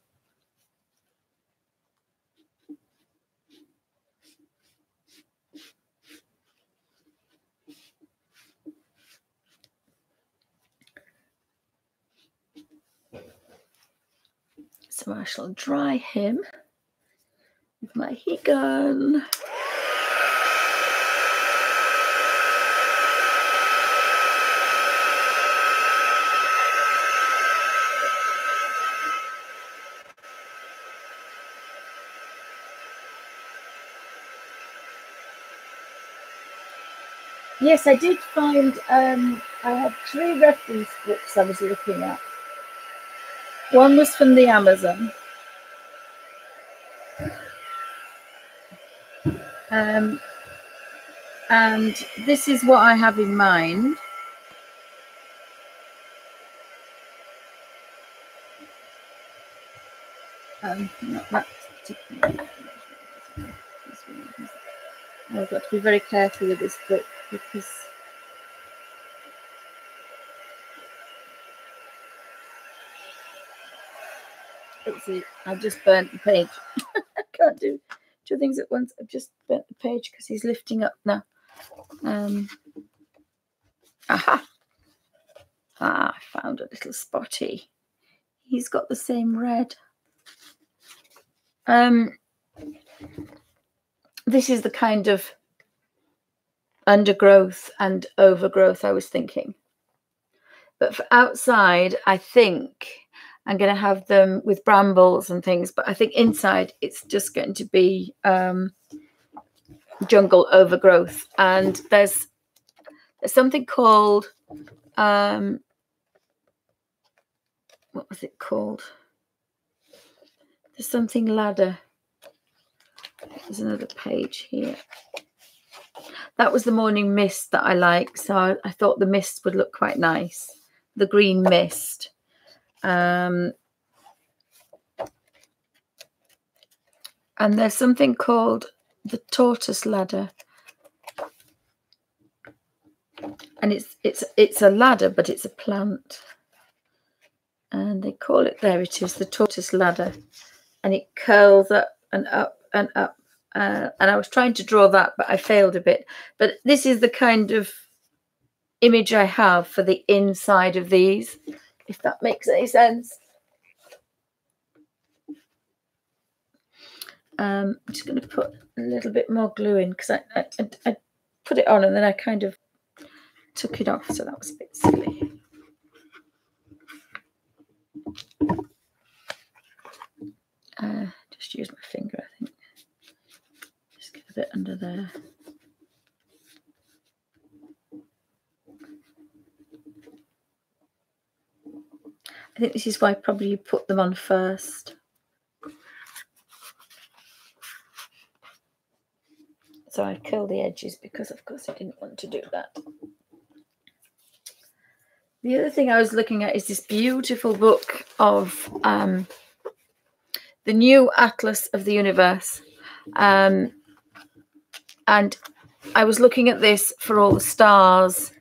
[SPEAKER 1] So I shall dry him with my heat gun. Yes, I did find, I had 3 reference books I was looking at. One was from the Amazon. And this is what I have in mind. Not that particular. I've got to be very careful with this book because I've just burnt the page. I can't do 2 things at once. I've just burnt the page because he's lifting up now. Aha! I found a little spotty. He's got the same red. This is the kind of undergrowth and overgrowth I was thinking. But for outside, I think I'm going to have them with brambles and things. But I think inside, it's just going to be jungle overgrowth. And there's something called, what was it called? There's something ladder. There's another page here. That was the morning mist that I like. So I thought the mist would look quite nice. The green mist. And there's something called the tortoise ladder. And it's a ladder, but it's a plant. And they call it, there it is, the tortoise ladder. And it curls up and up and up. And I was trying to draw that, but I failed a bit. But this is the kind of image I have for the inside of these, if that makes any sense. I'm just going to put a little bit more glue in because I put it on and then I kind of took it off, so that was a bit silly. Just use my finger, I think. Just get a bit under there. I think this is why probably you put them on first. So I curl the edges because, of course, I didn't want to do that. The other thing I was looking at is this beautiful book of the new Atlas of the Universe. And I was looking at this for all the stars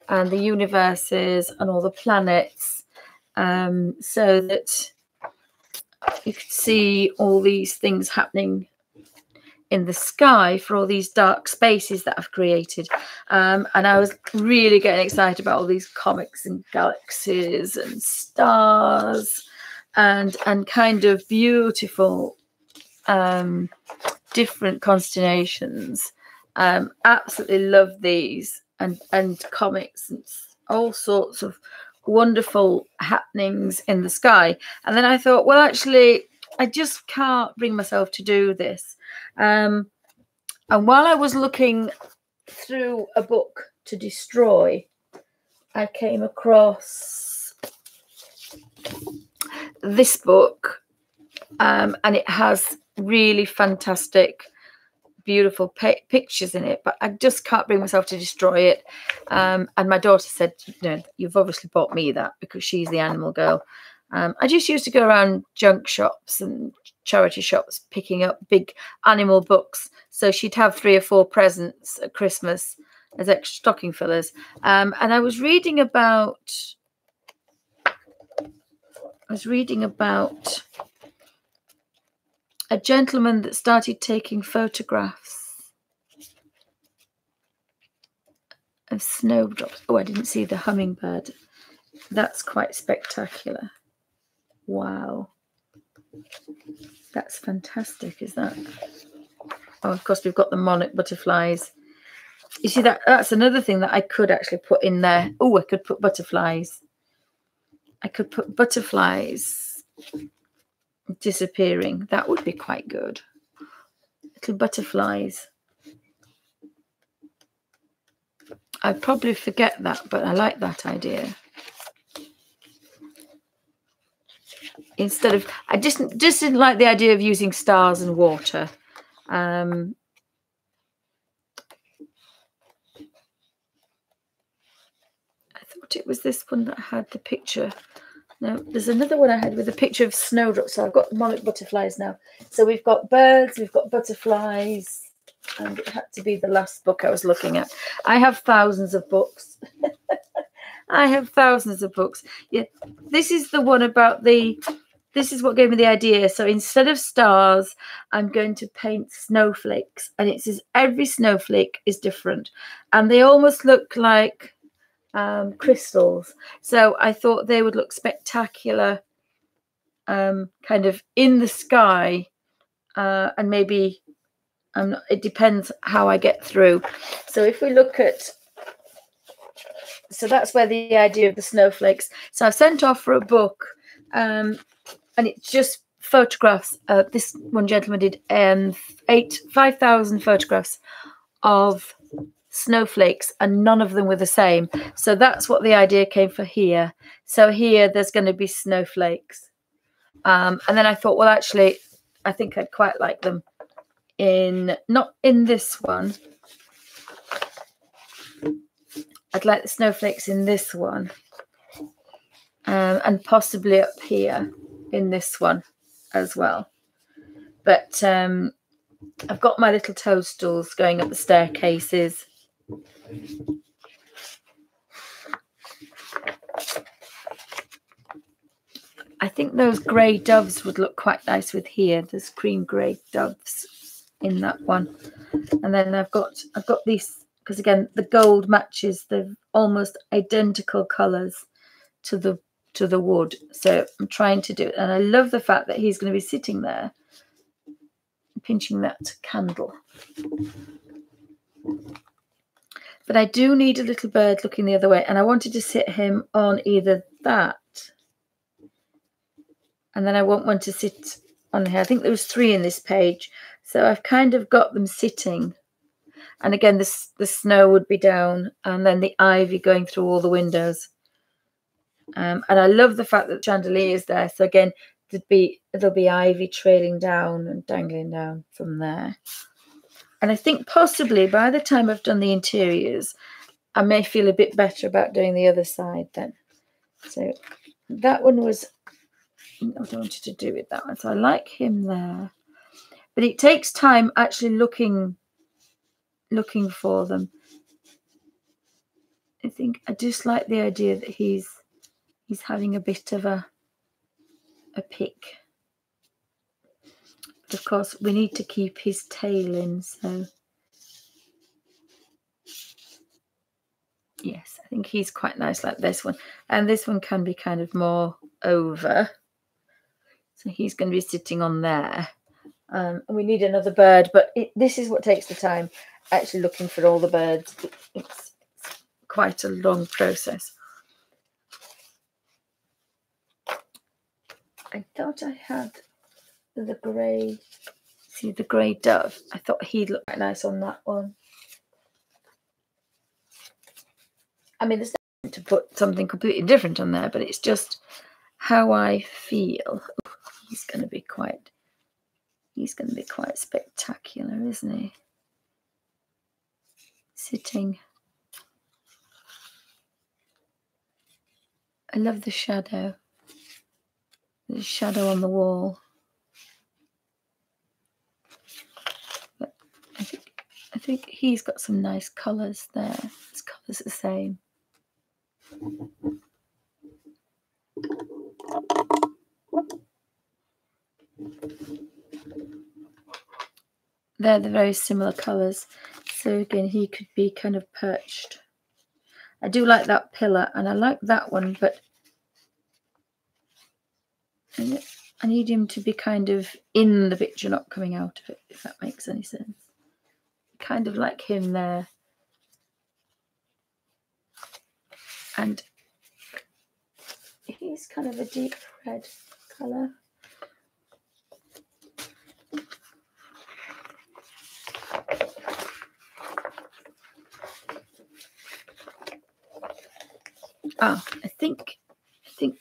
[SPEAKER 1] and the universes and all the planets, so that you could see all these things happening in the sky for all these dark spaces that I've created. And I was really getting excited about all these comics and galaxies and stars and kind of beautiful different constellations. Absolutely love these and comics and all sorts of wonderful happenings in the sky. And then I thought, well, actually, I just can't bring myself to do this. And while I was looking through a book to destroy, I came across this book, and it has really fantastic, beautiful pictures in it, but I just can't bring myself to destroy it. And my daughter said, you've obviously bought me that because she's the animal girl. I just used to go around junk shops and charity shops picking up big animal books, so she'd have 3 or 4 presents at Christmas as extra stocking fillers. And I was reading about a gentleman that started taking photographs of snowdrops. Oh, I didn't see the hummingbird. That's quite spectacular. Wow. That's fantastic, is that? Oh, of course, we've got the monarch butterflies. You see, that's another thing that I could actually put in there. Oh, I could put butterflies. I could put butterflies disappearing. That would be quite good. Little butterflies. I'd probably forget that, but I like that idea. Instead of, I just didn't like the idea of using stars and water. I thought it was this one that had the picture. No, there's another one I had with a picture of snowdrops. So I've got monarch butterflies now. So we've got birds, we've got butterflies, and it had to be the last book I was looking at. I have thousands of books. I have thousands of books. Yeah, this is the one about this is what gave me the idea. So instead of stars, I'm going to paint snowflakes. And it says every snowflake is different. And they almost look like crystals. So I thought they would look spectacular kind of in the sky. And maybe it depends how I get through. So if we look at, so that's where the idea of the snowflakes. So I've sent off for a book, and it's just photographs. This one gentleman did 5,000 photographs of snowflakes, and none of them were the same. So that's what the idea came for here. So here there's going to be snowflakes. And then I thought, well, actually, I think I'd quite like them not in this one. I'd like the snowflakes in this one, and possibly up here in this one as well. But I've got my little toadstools going up the staircases. I think those grey doves would look quite nice with here. There's cream grey doves in that one. And then I've got these, because again the gold matches the almost identical colours to the wood. So I'm trying to do it, and I love the fact that he's going to be sitting there pinching that candle. But I do need a little bird looking the other way, and I wanted to sit him on either that, and then I want one to sit on here. I think there was 3 in this page, so I've kind of got them sitting. And again, the snow would be down, and then the ivy going through all the windows. And I love the fact that the chandelier is there. So again, there'll be ivy trailing down and dangling down from there. And I think possibly by the time I've done the interiors, I may feel a bit better about doing the other side then. So that one was what I wanted to do with that one. So I like him there. But it takes time actually looking for them. I think I just like the idea that he's having a bit of a pick. Of course, we need to keep his tail in, so yes, I think he's quite nice like this one. And this one can be kind of more over. So he's going to be sitting on there. And we need another bird, but this is what takes the time, actually looking for all the birds. It's quite a long process. I thought I had the grey, see the grey dove. I thought he'd look quite nice on that one. I mean, there's no to put something completely different on there, but it's just how I feel. Oh, he's going to be quite spectacular, isn't he? Sitting. I love the shadow. The shadow on the wall. But I think he's got some nice colours there. His colours are the same. They're the very similar colours. So again, he could be kind of perched. I do like that pillar, and I like that one, but I need him to be kind of in the picture, not coming out of it, if that makes any sense. Kind of like him there. And he's kind of a deep red colour. Ah, I think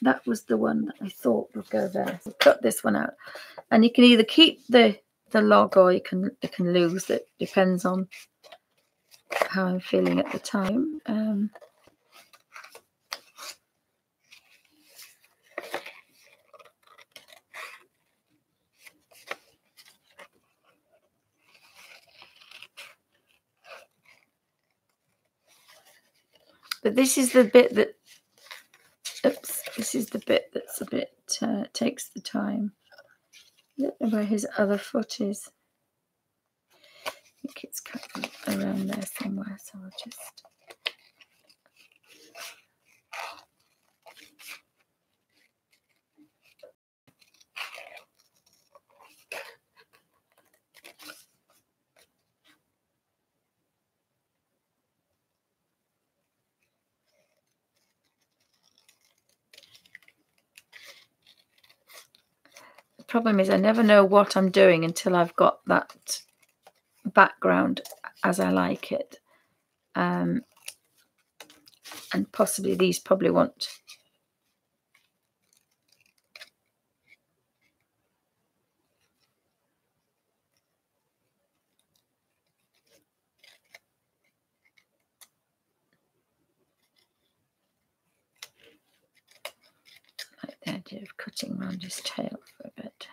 [SPEAKER 1] that was the one that I thought would go there. So cut this one out, and you can either keep the log or you can lose it. Depends on how I'm feeling at the time. But this is the bit that. Oops, this is the bit that's a bit takes the time. I don't know where his other foot is. I think it's kind of around there somewhere, so I'll just. The problem is I never know what I'm doing until I've got that background as I like it. And possibly these probably won't. I like the idea of cutting around his tail for a bit.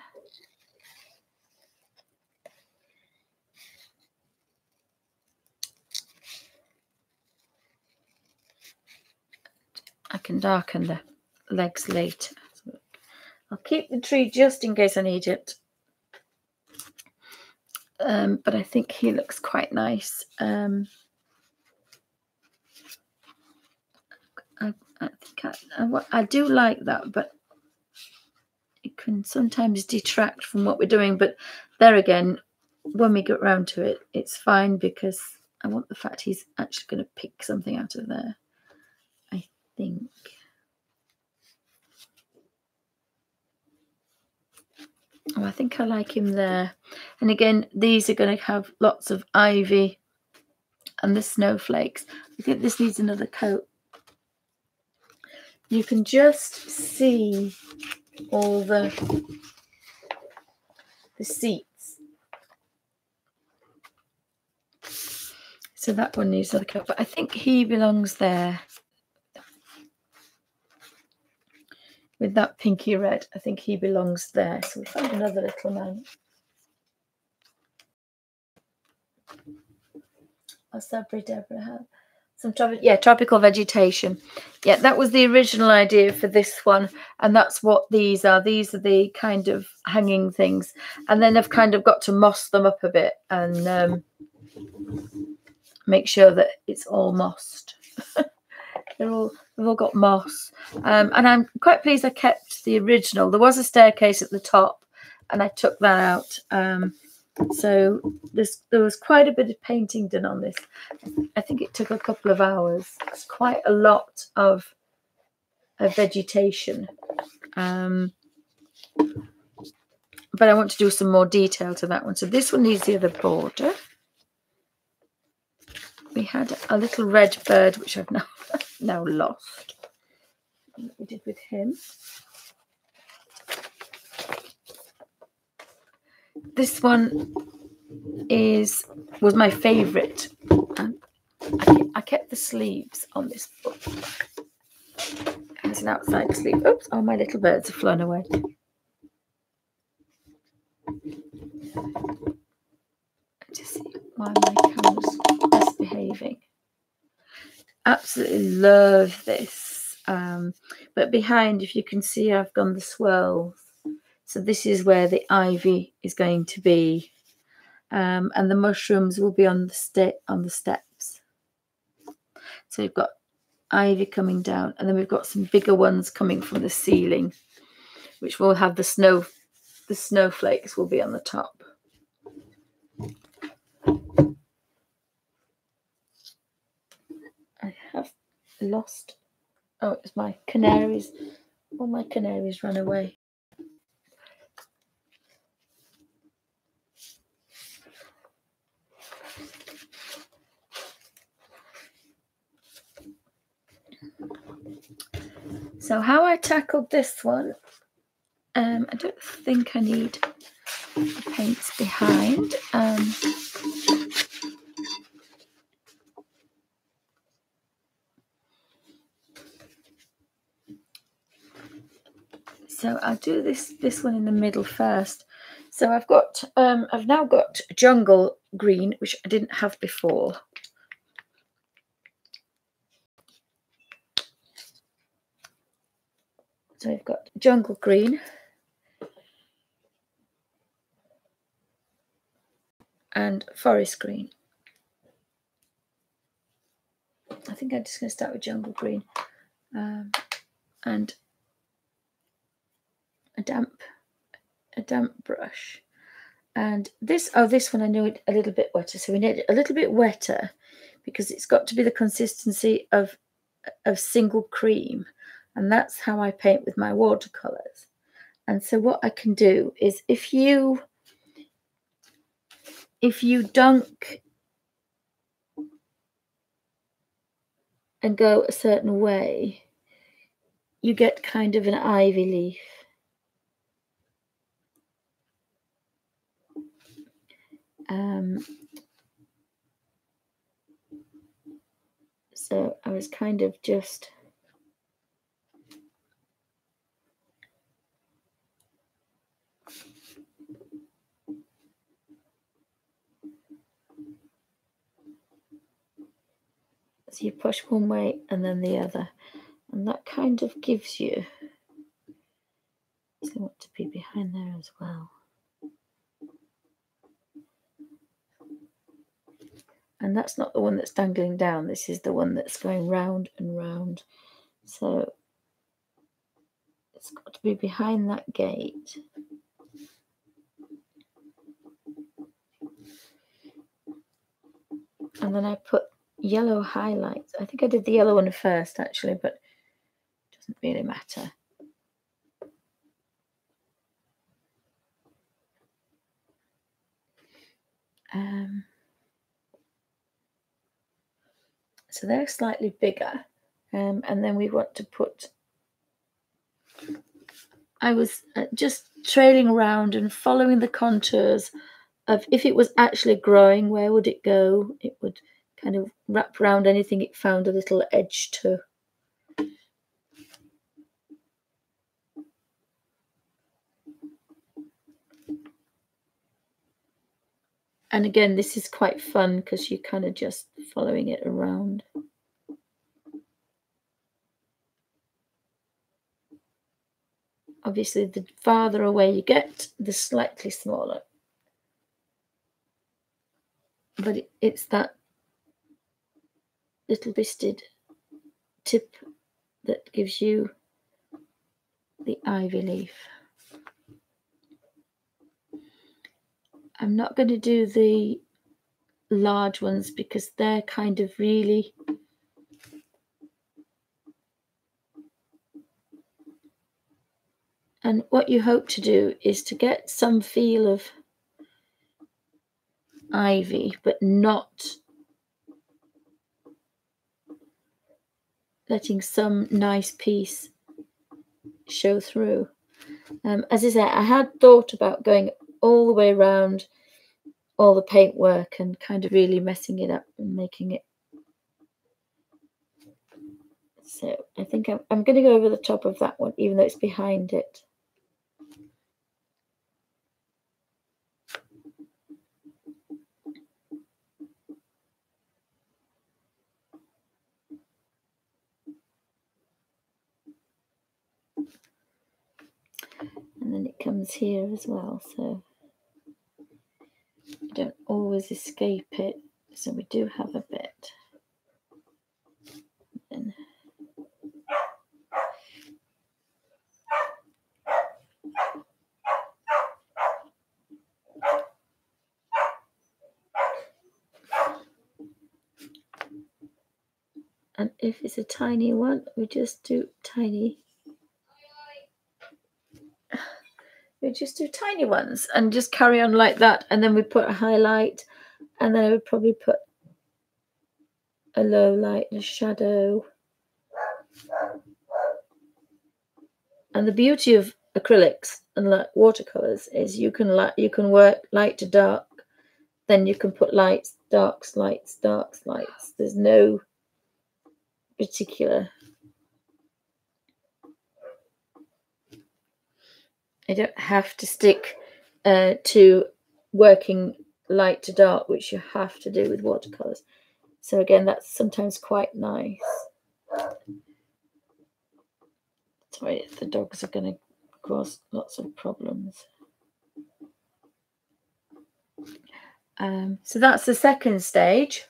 [SPEAKER 1] I can darken the legs later. So I'll keep the tree just in case I need it. But I think he looks quite nice. I think I do like that, but it can sometimes detract from what we're doing. But there again, when we get round to it, it's fine because I want the fact he's actually going to pick something out of there, I think. Oh, I think I like him there. And again, these are going to have lots of ivy and the snowflakes. I think this needs another coat. You can just see all the seats. So that one needs another coat. But I think he belongs there. With that pinky red, I think he belongs there. So we found another little man. A Sabri Deborah. tropical vegetation. Yeah, that was the original idea for this one, and that's what these are. These are the kind of hanging things, and then I've kind of got to moss them up a bit and make sure that it's all mossed. They've all got moss, and I'm quite pleased I kept the original. There was a staircase at the top, and I took that out. So there was quite a bit of painting done on this. I think it took a couple of hours. It's quite a lot of vegetation. But I want to do some more detail to that one. So this one needs the other border. We had a little red bird, which I've now lost. What we did with him. This one was my favourite. I kept the sleeves on this book. There's an outside sleeve. Oops! Oh, my little birds have flown away. Just see why my camera's misbehaving. Absolutely love this. But behind, if you can see, I've gone the swirls. So this is where the ivy is going to be, and the mushrooms will be on the steps. So we've got ivy coming down, and then we've got some bigger ones coming from the ceiling, which will have the snowflakes will be on the top. I have lost. Oh, it was my canaries. All my canaries ran away. So how I tackled this one, I don't think I need the paints behind. So I'll do this one in the middle first. So I've now got jungle green, which I didn't have before. So I've got jungle green and forest green. I think I'm just going to start with jungle green and a damp brush. And this one I know it a little bit wetter. So we need it a little bit wetter because it's got to be the consistency of single cream. And that's how I paint with my watercolors. And so what I can do is if you dunk and go a certain way, you get kind of an ivy leaf. So I was kind of just so you push one way and then the other, and that kind of gives you. So I want to be behind there as well. And that's not the one that's dangling down. This is the one that's going round and round. So it's got to be behind that gate. And then I put yellow highlights. I think I did the yellow one first, actually, but it doesn't really matter. So they're slightly bigger. And then we want to put... I was just trailing around and following the contours of if it was actually growing, where would it go? It would kind of wrap around anything it found a little edge to. And again, this is quite fun because you're kind of just following it around. Obviously, the farther away you get, the slightly smaller. But it's that little bisted tip that gives you the ivy leaf. I'm not going to do the large ones because they're kind of really and what you hope to do is to get some feel of ivy, but not letting some nice piece show through. As I say, I had thought about going all the way around all the paintwork and kind of really messing it up and making it. So I think I'm going to go over the top of that one, even though it's behind it. And then it comes here as well, so you don't always escape it. So we do have a bit. And if it's a tiny one, we just do tiny. We just do tiny ones and just carry on like that. And then we put a highlight, and then I would probably put a low light and a shadow. And the beauty of acrylics and watercolors is you can work light to dark, then you can put lights, darks, lights, darks, lights. There's no particular. I don't have to stick to working light to dark, which you have to do with watercolors. So again, that's sometimes quite nice. Sorry, the dogs are going to cause lots of problems. So that's the second stage,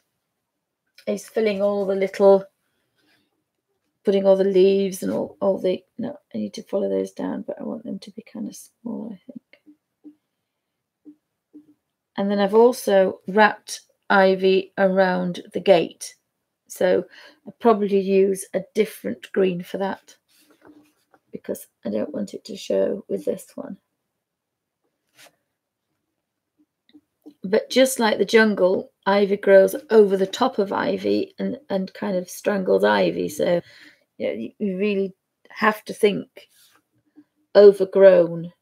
[SPEAKER 1] is filling all the little, putting all the leaves and all the, no, I need to follow those down, but I want them to be kind of small, I think. And then I've also wrapped ivy around the gate. So I'll probably use a different green for that because I don't want it to show with this one. But just like the jungle, ivy grows over the top of ivy and kind of strangles ivy. So you really have to think overgrown.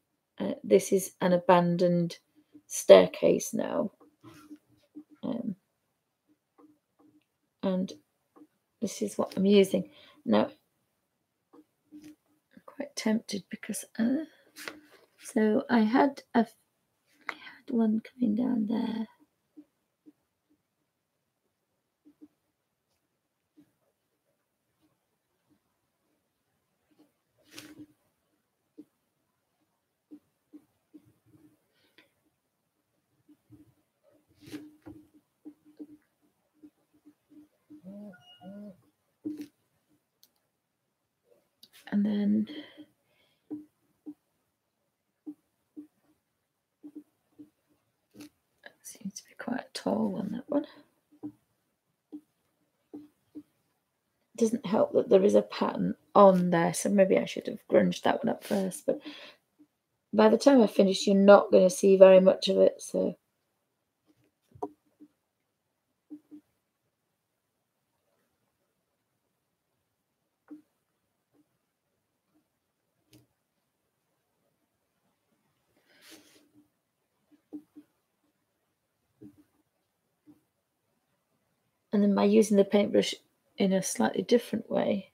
[SPEAKER 1] This is an abandoned staircase now. And this is what I'm using. Now, I'm quite tempted because... so I had one coming down there. And then that seems to be quite a tall one, that one. It doesn't help that there is a pattern on there, so maybe I should have grunged that one up first. But by the time I finish, you're not going to see very much of it, so... And then by using the paintbrush in a slightly different way,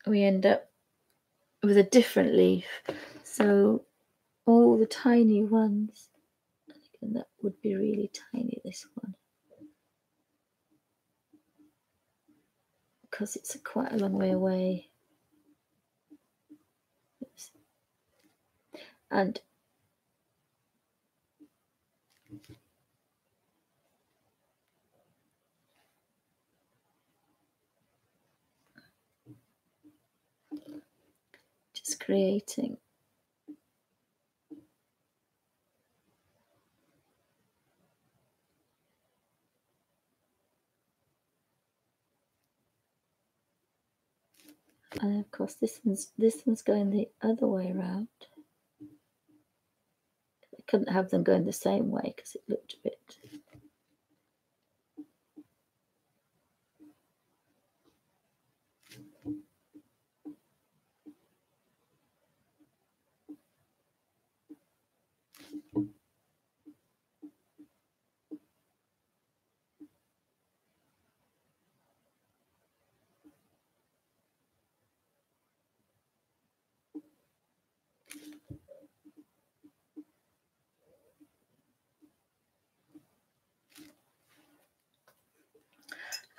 [SPEAKER 1] we end up with a different leaf. So all the tiny ones, and that would be really tiny, this one, because it's quite a long way away. And just creating and of course this one's going the other way around. I couldn't have them going the same way because it looked a bit.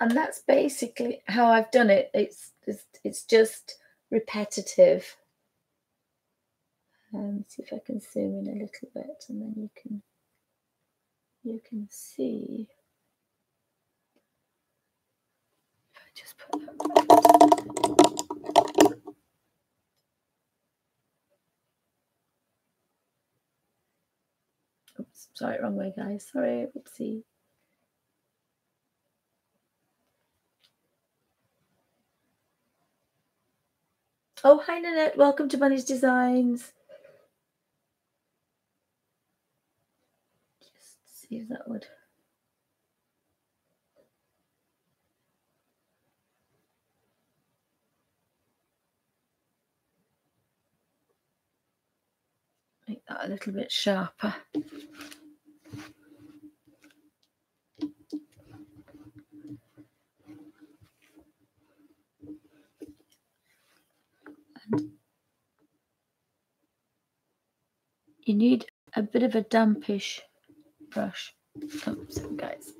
[SPEAKER 1] And that's basically how I've done it. It's just repetitive. See if I can zoom in a little bit, and then you can see. If I just put that. Oops, sorry, wrong way, guys. Sorry, whoopsie. Oh, hi, Nanette. Welcome to Bunny's Designs. Just see if that would. Make that a little bit sharper. And you need a bit of a dampish brush. Oops, guys.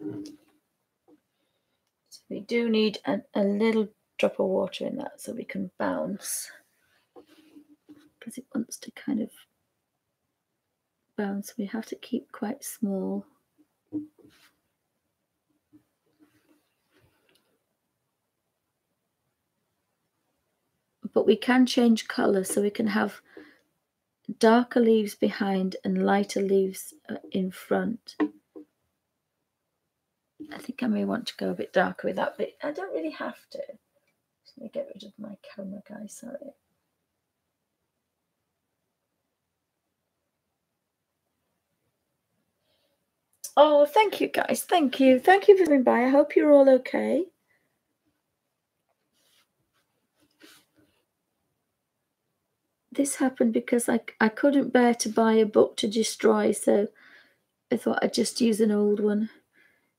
[SPEAKER 1] So we do need a little drop of water in that so we can bounce, because it wants to kind of bounce. We have to keep quite small. But we can change colour, so we can have darker leaves behind and lighter leaves in front. I think I may want to go a bit darker with that, but I don't really have to. Let me get rid of my camera, guys. Sorry. Oh, thank you, guys. Thank you. Thank you for coming by. I hope you're all okay. This happened because I couldn't bear to buy a book to destroy, so I thought I'd just use an old one.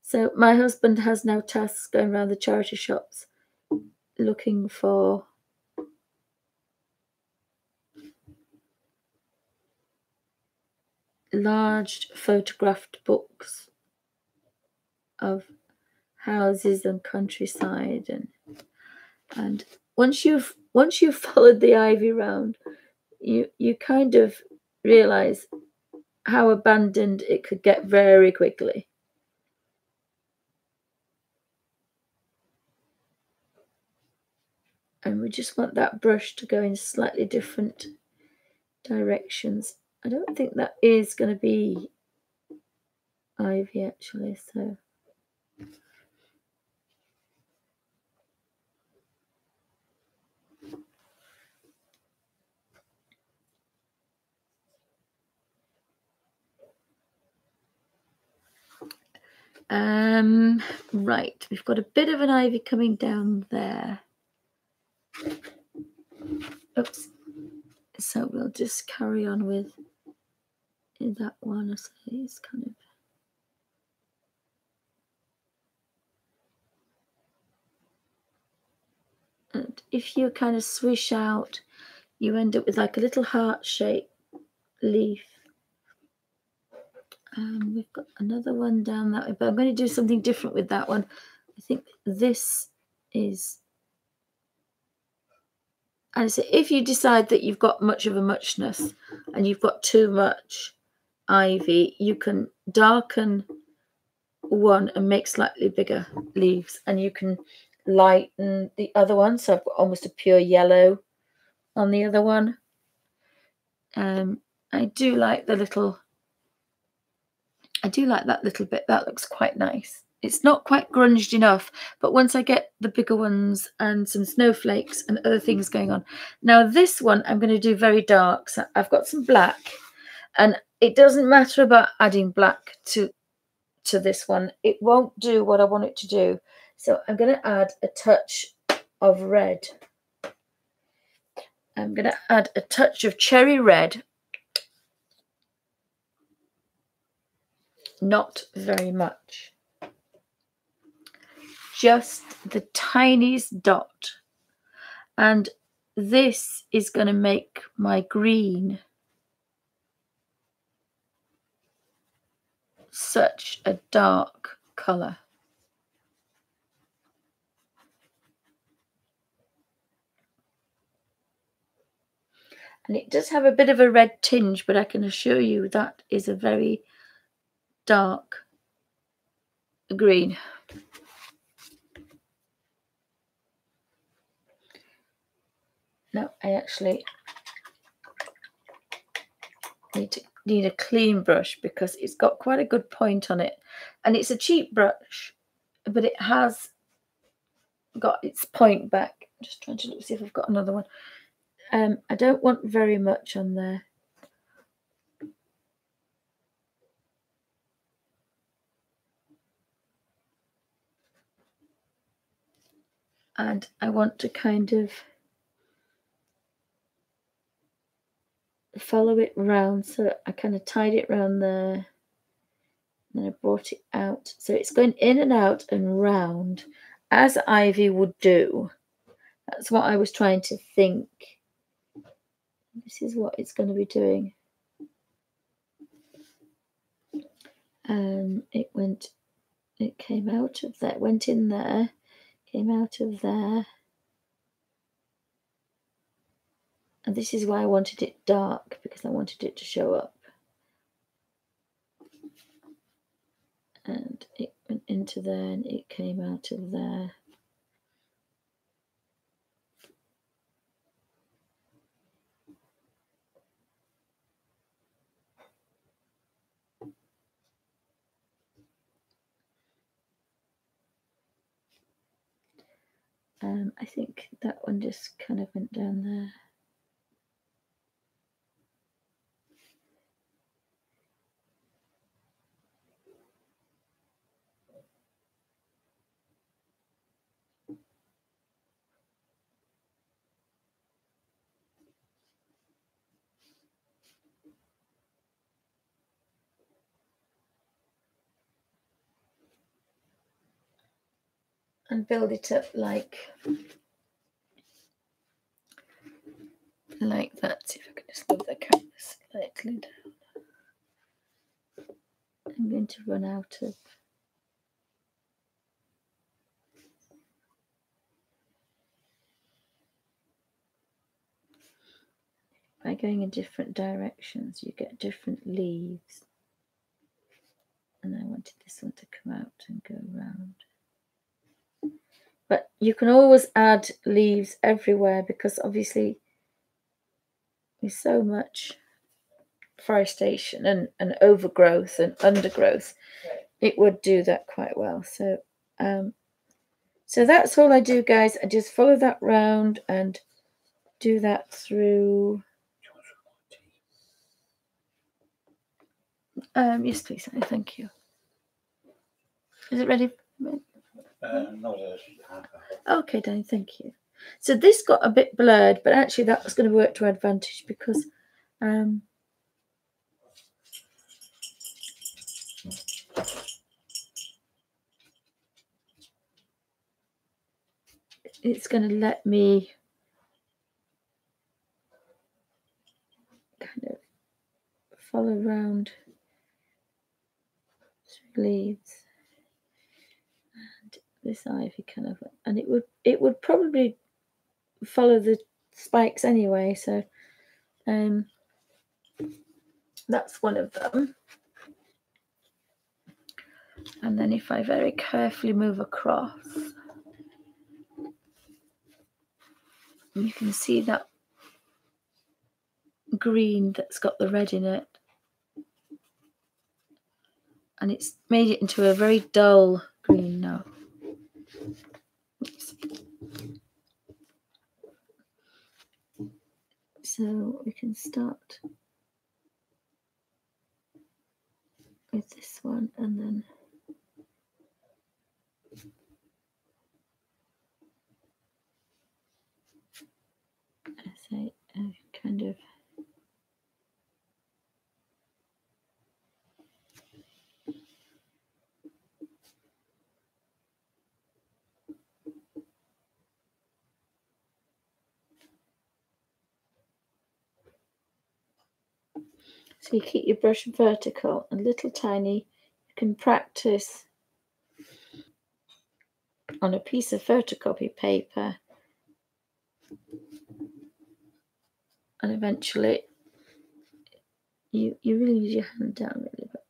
[SPEAKER 1] So my husband has now tasks going around the charity shops looking for large photographed books of houses and countryside, and once you've followed the ivy round, you kind of realize how abandoned it could get very quickly. And we just want that brush to go in slightly different directions. I don't think that is going to be ivy actually, so right, we've got a bit of an ivy coming down there. Oops. So we'll just carry on with that one. So it's kind of, and if you kind of swish out, you end up with like a little heart-shaped leaf. We've got another one down that way, but I'm going to do something different with that one. I think this is And so if you decide that you've got much of a muchness and you've got too much ivy, you can darken one and make slightly bigger leaves, and you can lighten the other one. So I've got almost a pure yellow on the other one. I do like that little bit. That looks quite nice. It's not quite grunged enough, but once I get the bigger ones and some snowflakes and other things going on. Now this one I'm going to do very dark. So I've got some black, and it doesn't matter about adding black to this one. It won't do what I want it to do. So I'm going to add a touch of red. I'm going to add a touch of cherry red. Not very much. Just the tiniest dot. And this is going to make my green such a dark colour. And it does have a bit of a red tinge, but I can assure you that is a very dark green. Now I actually need a clean brush because it's got quite a good point on it, and it's a cheap brush, but it has got its point back. I'm just trying to look, see if I've got another one. I don't want very much on there. And I want to kind of follow it round, so I kind of tied it round there, and then I brought it out. So it's going in and out and round, as ivy would do. That's what I was trying to think. This is what it's going to be doing. It came out of there, went in there, came out of there. And this is why I wanted it dark, because I wanted it to show up. And it went into there and it came out of there. I think that one just kind of went down there. And build it up like that. See if I can just move the camera slightly down. I'm going to run out of by going in different directions, you get different leaves. And I wanted this one to come out and go around. But you can always add leaves everywhere, because obviously there's so much forestation and overgrowth and undergrowth. It would do that quite well. So so that's all I do, guys. I just follow that round and do that through. Yes, please. Thank you. Is it ready? Okay, Danny, thank you. So this got a bit blurred, but actually that was going to work to our advantage, because it's going to let me kind of follow around through leaves. And this ivy kind of, and it would probably follow the spikes anyway, so that's one of them. And then if I very carefully move across, you can see that green that's got the red in it. And it's made it into a very dull green now. Oops. So we can start with this one, and then I kind of so you keep your brush vertical and little tiny. You can practice on a piece of photocopy paper, and eventually you really use your hand down really, but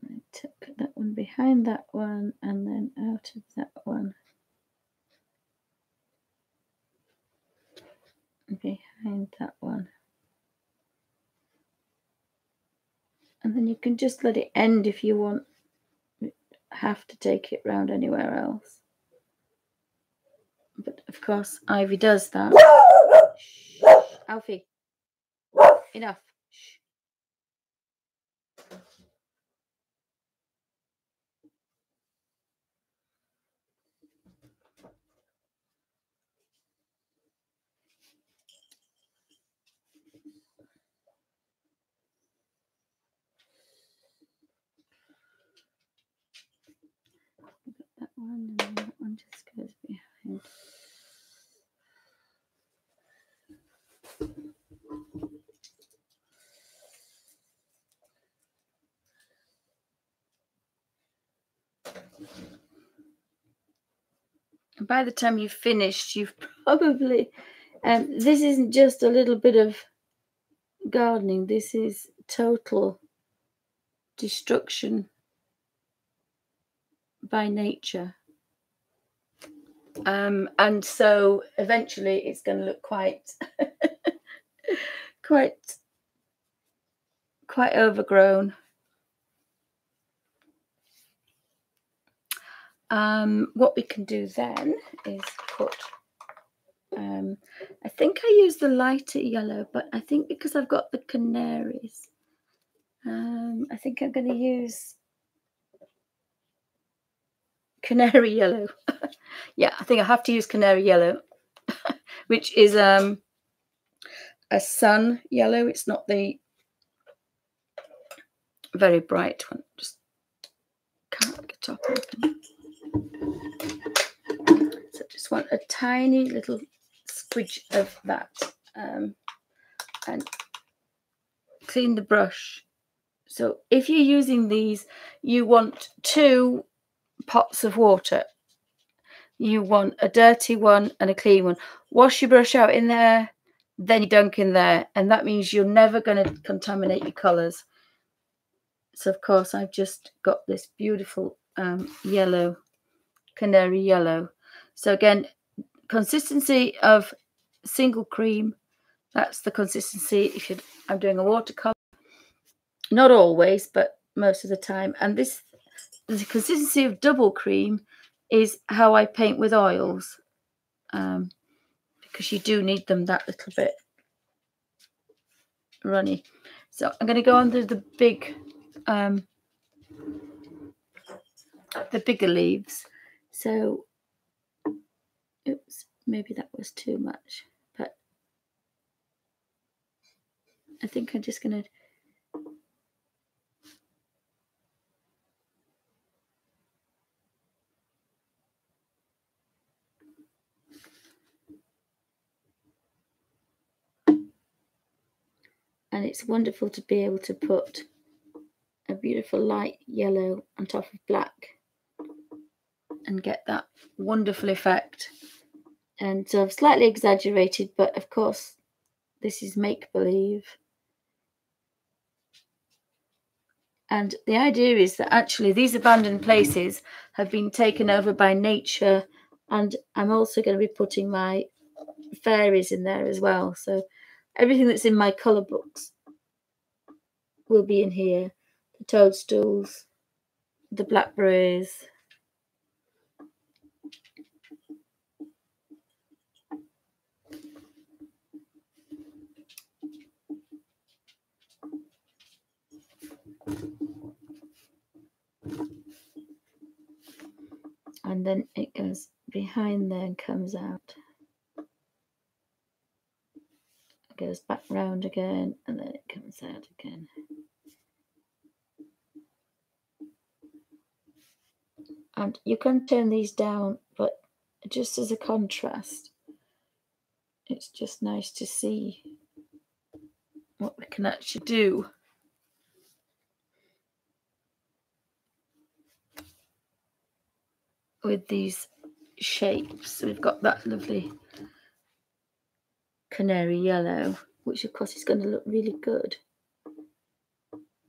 [SPEAKER 1] I took that one behind that one and then out of that one behind that one, and then you can just let it end if you want. You have to take it round anywhere else, but of course Ivy does that. Shh, Alfie, enough. Shh. That one, and then that one just goes behind. And by the time you've finished, you've probably this isn't just a little bit of gardening, this is total destruction by nature. And so eventually it's going to look quite quite overgrown. What we can do then is put I think I use the lighter yellow, but I think because I've got the canaries, I think I'm going to use canary yellow. Yeah, I think I have to use canary yellow, which is a sun yellow. It's not the very bright one. Just can't get top open. So just want a tiny little squidge of that, and clean the brush. So if you're using these, you want 2 pots of water. You want a dirty one and a clean one. Wash your brush out in there, then you dunk in there, and that means you're never going to contaminate your colours. So of course I've just got this beautiful yellow, canary yellow. So again, consistency of single cream, that's the consistency if I'm doing a watercolor. Not always, but most of the time. And the consistency of double cream is how I paint with oils, because you do need them that little bit runny. So I'm going to go under the bigger leaves. So, oops, maybe that was too much, but I think I'm just going to And it's wonderful to be able to put a beautiful light yellow on top of black and get that wonderful effect. And so I've slightly exaggerated, but of course this is make-believe. And the idea is that actually these abandoned places have been taken over by nature, and I'm also going to be putting my fairies in there as well. So everything that's in my colour books will be in here. The toadstools, the blackberries, and then it goes behind there and comes out. It goes back round again, and then it comes out again. And you can turn these down, but just as a contrast, it's just nice to see what we can actually do with these shapes. We've got that lovely canary yellow, which of course is going to look really good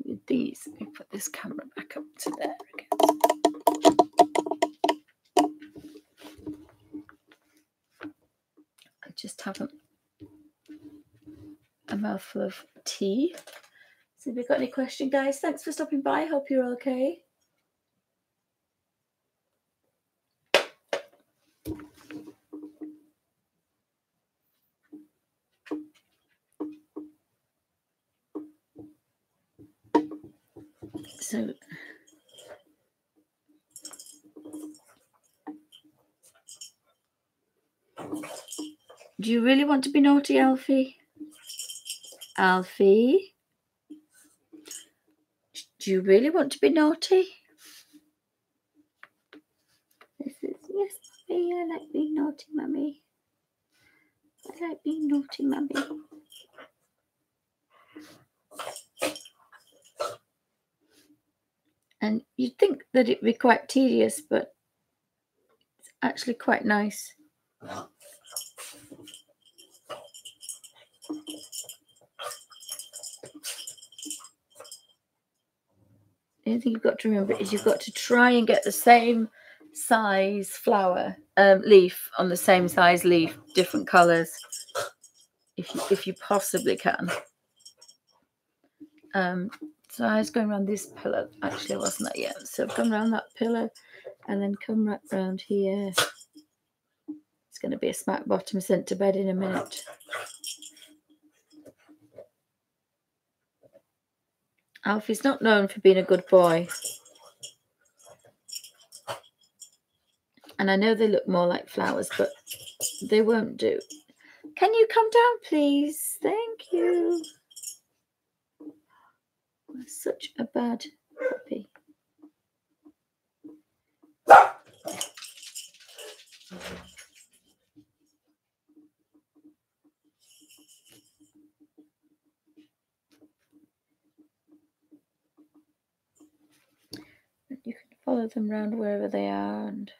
[SPEAKER 1] with these. Let me put this camera back up to there again. I just have a mouthful of tea. So if you've got any question, guys, thanks for stopping by. Hope you're okay. So do you really want to be naughty, Alfie? Alfie? Do you really want to be naughty? This is, yes, Mummy, I like being naughty, Mummy. I like being naughty, Mummy. And you'd think that it'd be quite tedious, but it's actually quite nice. The only thing you've got to remember is you've got to try and get the same size flower leaf on the same size leaf, different colours, if you possibly can. So I was going around this pillar. Actually, I wasn't that yet. So I've come around that pillar and then come right round here. It's going to be a smack bottom sent to bed in a minute. Alfie's not known for being a good boy. And I know they look more like flowers, but they won't do. Can you come down, please? Thank you. I'm such a bad puppy. You can follow them around wherever they are, and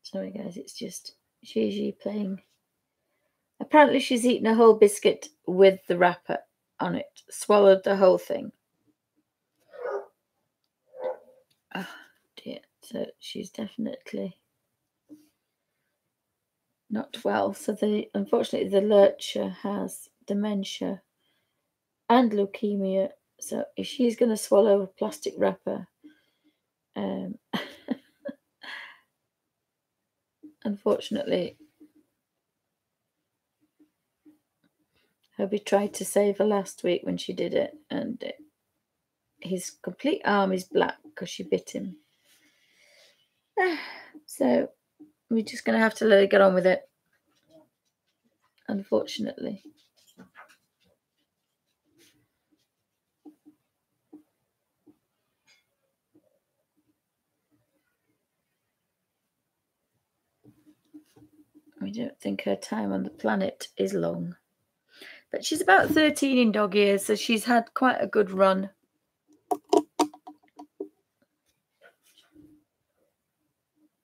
[SPEAKER 1] sorry guys, it's just Gigi playing. Apparently she's eaten a whole biscuit with the wrapper on it, swallowed the whole thing. Oh dear, so she's definitely not well. So unfortunately the lurcher has dementia and leukemia. So if she's going to swallow a plastic wrapper, unfortunately, Hubby tried to save her last week when she did it, and his complete arm is black because she bit him. So we're just going to have to let her get on with it, unfortunately. I don't think her time on the planet is long. But she's about 13 in dog years, so she's had quite a good run.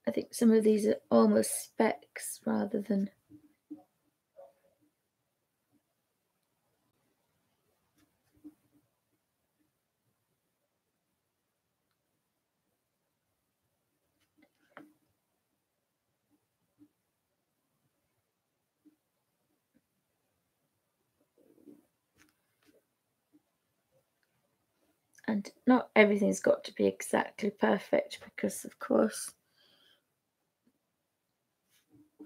[SPEAKER 1] I think some of these are almost specks rather than... And not everything's got to be exactly perfect because, of course,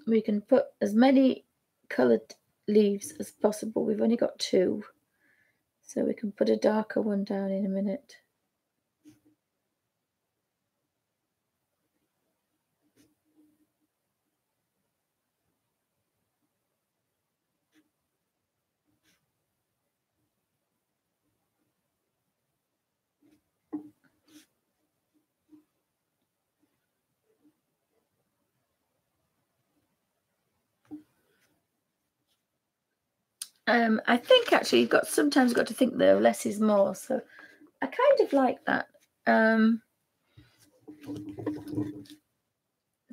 [SPEAKER 1] we can put as many coloured leaves as possible. We've only got 2, so we can put a darker one down in a minute. I think actually you've sometimes got to think though less is more, so I kind of like that. So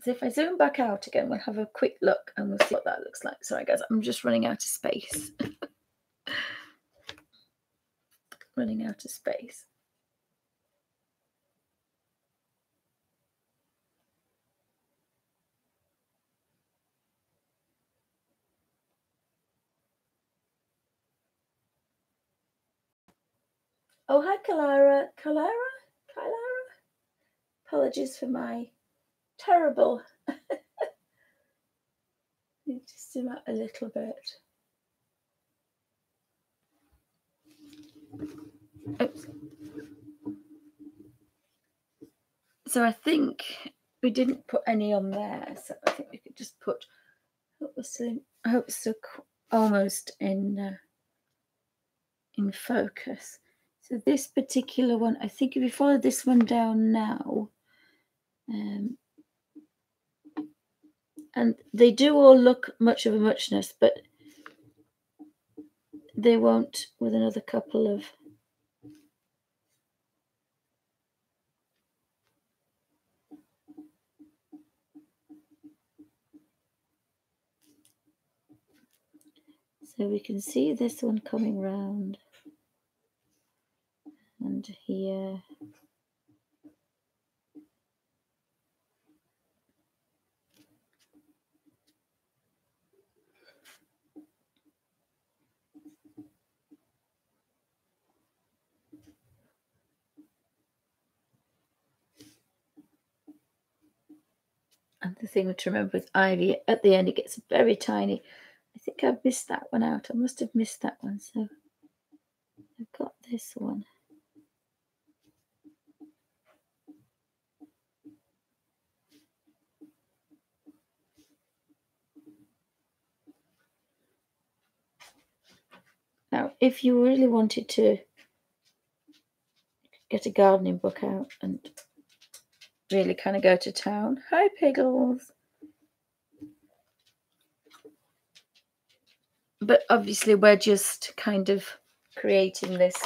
[SPEAKER 1] if I zoom back out again, we'll have a quick look and we'll see what that looks like. Sorry guys, I'm just running out of space. Running out of space. Oh, hi, Kalara. Kalara? Apologies for my terrible. Just zoom out a little bit. Oops. So I think we didn't put any on there, so I think we could just put. I hope it's so almost in focus. So this particular one, I think if you follow this one down now, and they do all look much of a muchness, but they won't with another couple of. So we can see this one coming round and here. And the thing to remember with ivy, at the end it gets very tiny. I think I've missed that one out. I must have missed that one. So I've got this one. Now, if you really wanted to get a gardening book out and really kind of go to town. Hi, Piggles. But obviously we're just kind of creating this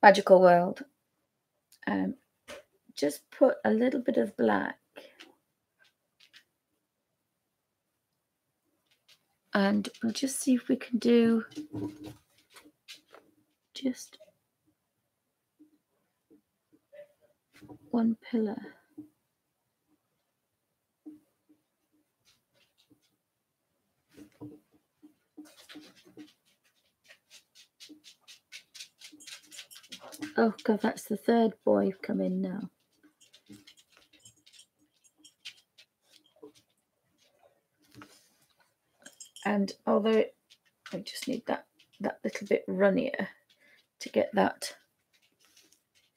[SPEAKER 1] magical world. Just put a little bit of black and we'll just see if we can do just one pillar. Oh God, that's the third boy come in now. And although I just need that little bit runnier to get that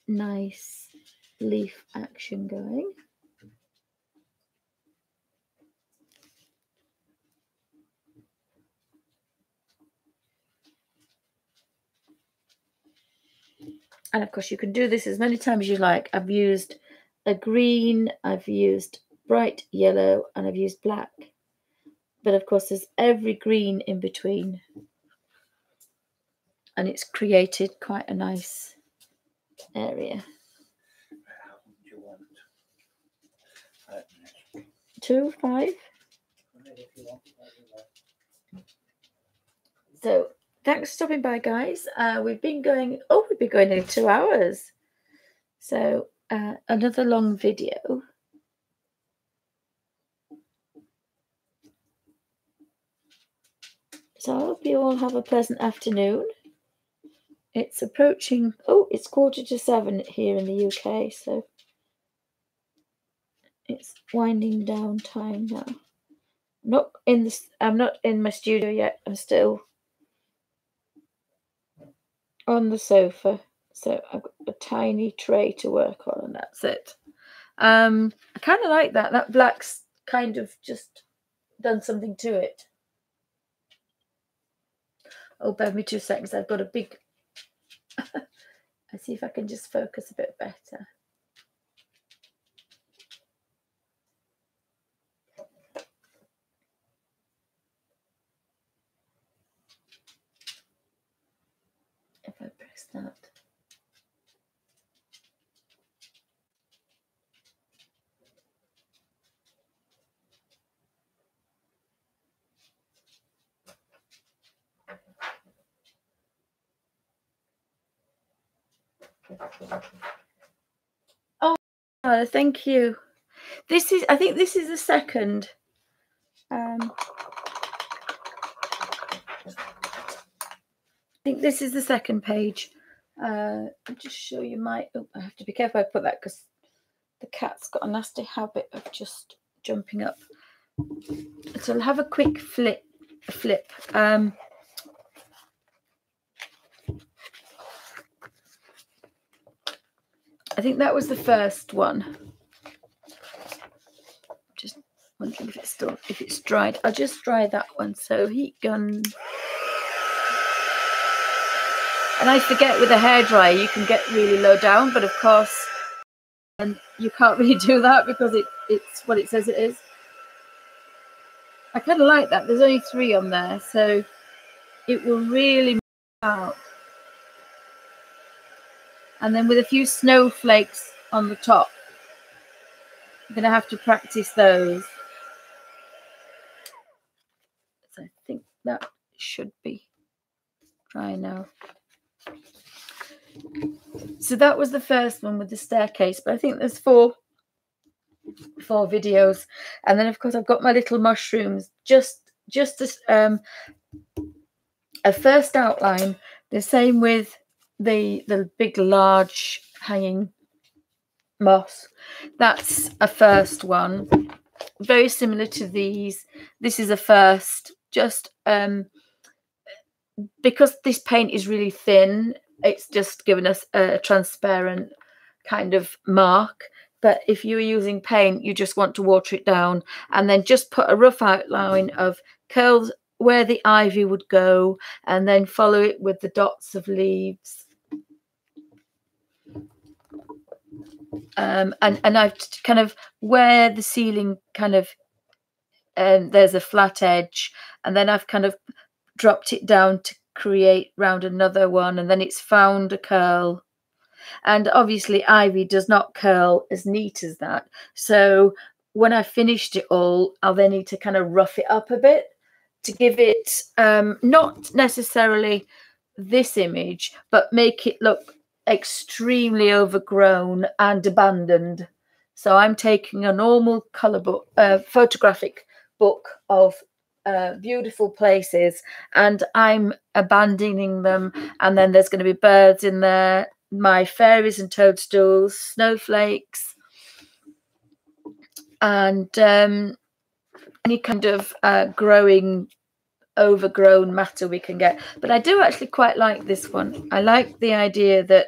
[SPEAKER 1] nice leaf action going. And of course you can do this as many times as you like. I've used a green, I've used bright yellow, and I've used black. But of course, there's every green in between. And it's created quite a nice area. 2, 5. So thanks for stopping by, guys. We've been going in 2 hours. So another long video. So I hope you all have a pleasant afternoon. It's approaching, it's 7:15 here in the UK, so it's winding down time now. I'm not in my studio yet. I'm still on the sofa, so I've got a tiny tray to work on, and that's it. I kind of like that. That black's kind of just done something to it. Oh, bear with me 2 seconds. I've got a big... Let's see if I can just focus a bit better. If I press that. Oh, thank you. I think this is the second. I think this is the second page. I'll just show you I have to be careful I put that because the cat's got a nasty habit of just jumping up. So I'll have a quick flip. I think that was the first one. Just wondering if it's dried. I'll just dry that one. So heat gun. And I forget with a hairdryer you can get really low down, but of course, and you can't really do that because it's what it says it is. I kind of like that. There's only 3 on there, so it will really move out. And then with a few snowflakes on the top, I'm going to have to practice those. So I think that should be dry now. So that was the first one with the staircase, but I think there's 4 videos. And then of course I've got my little mushrooms, just as a first outline. The same with the big large hanging moss. That's a first one, very similar to these. This is a first, just because this paint is really thin, it's just given us a transparent kind of mark. But if you're using paint, you just want to water it down and then just put a rough outline of curls where the ivy would go, and then follow it with the dots of leaves. And I've kind of where the ceiling kind of there's a flat edge, and then I've kind of dropped it down to create round another one, and then it's found a curl. And obviously ivy does not curl as neat as that, so when I finished it all, I'll then need to kind of rough it up a bit to give it not necessarily this image, but make it look extremely overgrown and abandoned. So I'm taking a normal color book, photographic book of beautiful places, and I'm abandoning them, and then there's going to be birds in there, my fairies and toadstools, snowflakes, and any kind of overgrown matter we can get. But I do actually quite like this one. I like the idea that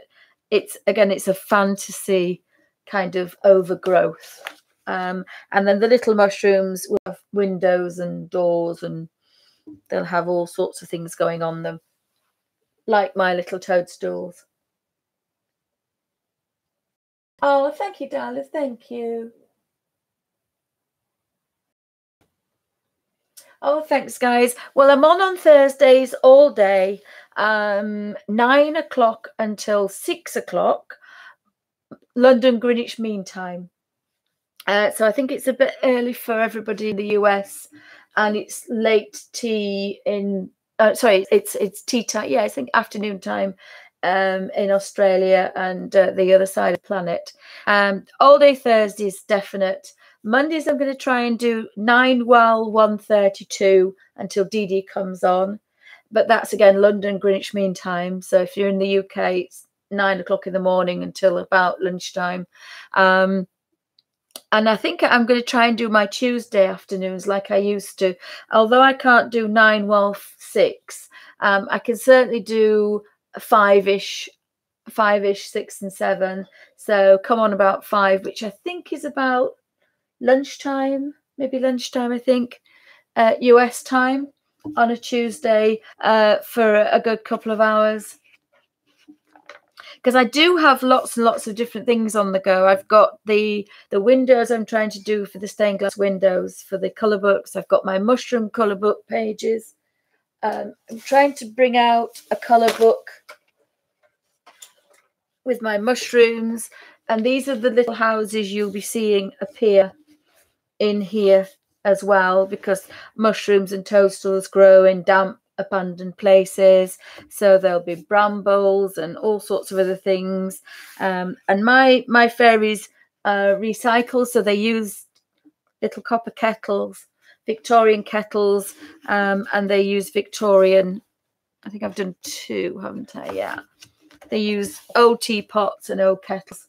[SPEAKER 1] it's a fantasy kind of overgrowth. And then the little mushrooms will have windows and doors, and they'll have all sorts of things going on them, like my little toadstools. Oh, thank you, darling. Thank you. Oh, thanks, guys. Well, I'm on Thursdays all day, 9 o'clock until 6 o'clock, London Greenwich Mean Time. So I think it's a bit early for everybody in the US, and it's late tea in. Sorry, it's tea time. Yeah, I think afternoon time in Australia and the other side of the planet. All day Thursdays definite. Mondays I'm going to try and do 9 well 1:32 until Dee Dee comes on, but that's again London Greenwich Mean Time. So if you're in the UK, it's 9 o'clock in the morning until about lunchtime. And I think I'm going to try and do my Tuesday afternoons like I used to. Although I can't do 9 well 6, I can certainly do 5-ish, 6 and 7. So come on about 5, which I think is about lunchtime, maybe lunchtime, I think, US time on a Tuesday for a good couple of hours. Because I do have lots and lots of different things on the go. I've got the windows I'm trying to do for the stained glass windows for the colour books. I've got my mushroom colour book pages. I'm trying to bring out a colour book with my mushrooms. And these are the little houses you'll be seeing appear in here as well, because mushrooms and toadstools grow in damp, abandoned places, so there'll be brambles and all sorts of other things. And my fairies recycle, so they use little copper kettles, Victorian kettles, and they use Victorian. I think I've done 2, haven't I? Yeah, they use old teapots and old kettles.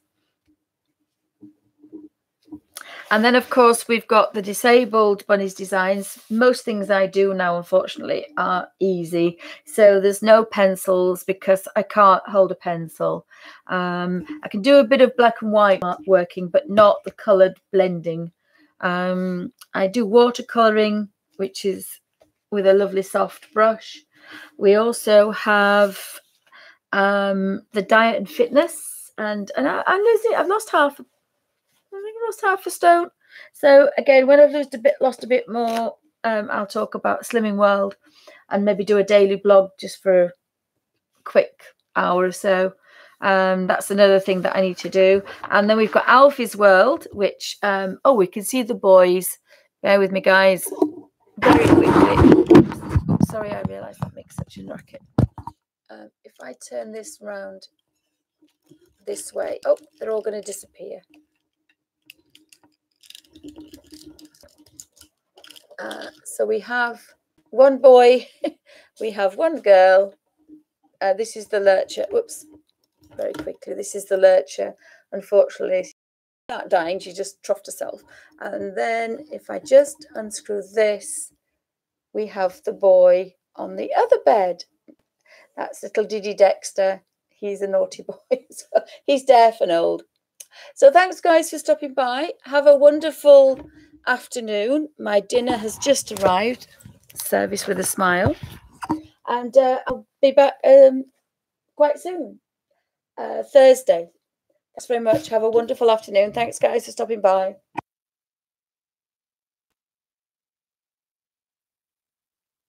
[SPEAKER 1] And then, of course, we've got the disabled bunnies designs. Most things I do now, unfortunately, are easy. So there's no pencils because I can't hold a pencil. I can do a bit of black and white working, but not the coloured blending. I do watercolouring, which is with a lovely soft brush. We also have the diet and fitness. And I'm losing, I've lost half. I think I lost half a stone. So again, when I've lost a bit more, I'll talk about Slimming World and maybe do a daily blog just for a quick hour or so. That's another thing that I need to do. And then we've got Alfie's World, which we can see the boys. Bear with me, guys. Very quickly. Sorry, I realised that makes such a racket. If I turn this round this way, they're all going to disappear. So we have one boy, we have one girl. This is the lurcher. Whoops, very quickly. This is the lurcher. Unfortunately, she's not dying. She just troughed herself. And then if I just unscrew this, we have the boy on the other bed. That's little Diddy Dexter. He's a naughty boy. So he's deaf and old. So thanks, guys, for stopping by. Have a wonderful afternoon. My dinner has just arrived. Service with a smile. And I'll be back quite soon. Thursday. Thanks very much. Have a wonderful afternoon. Thanks, guys, for stopping by.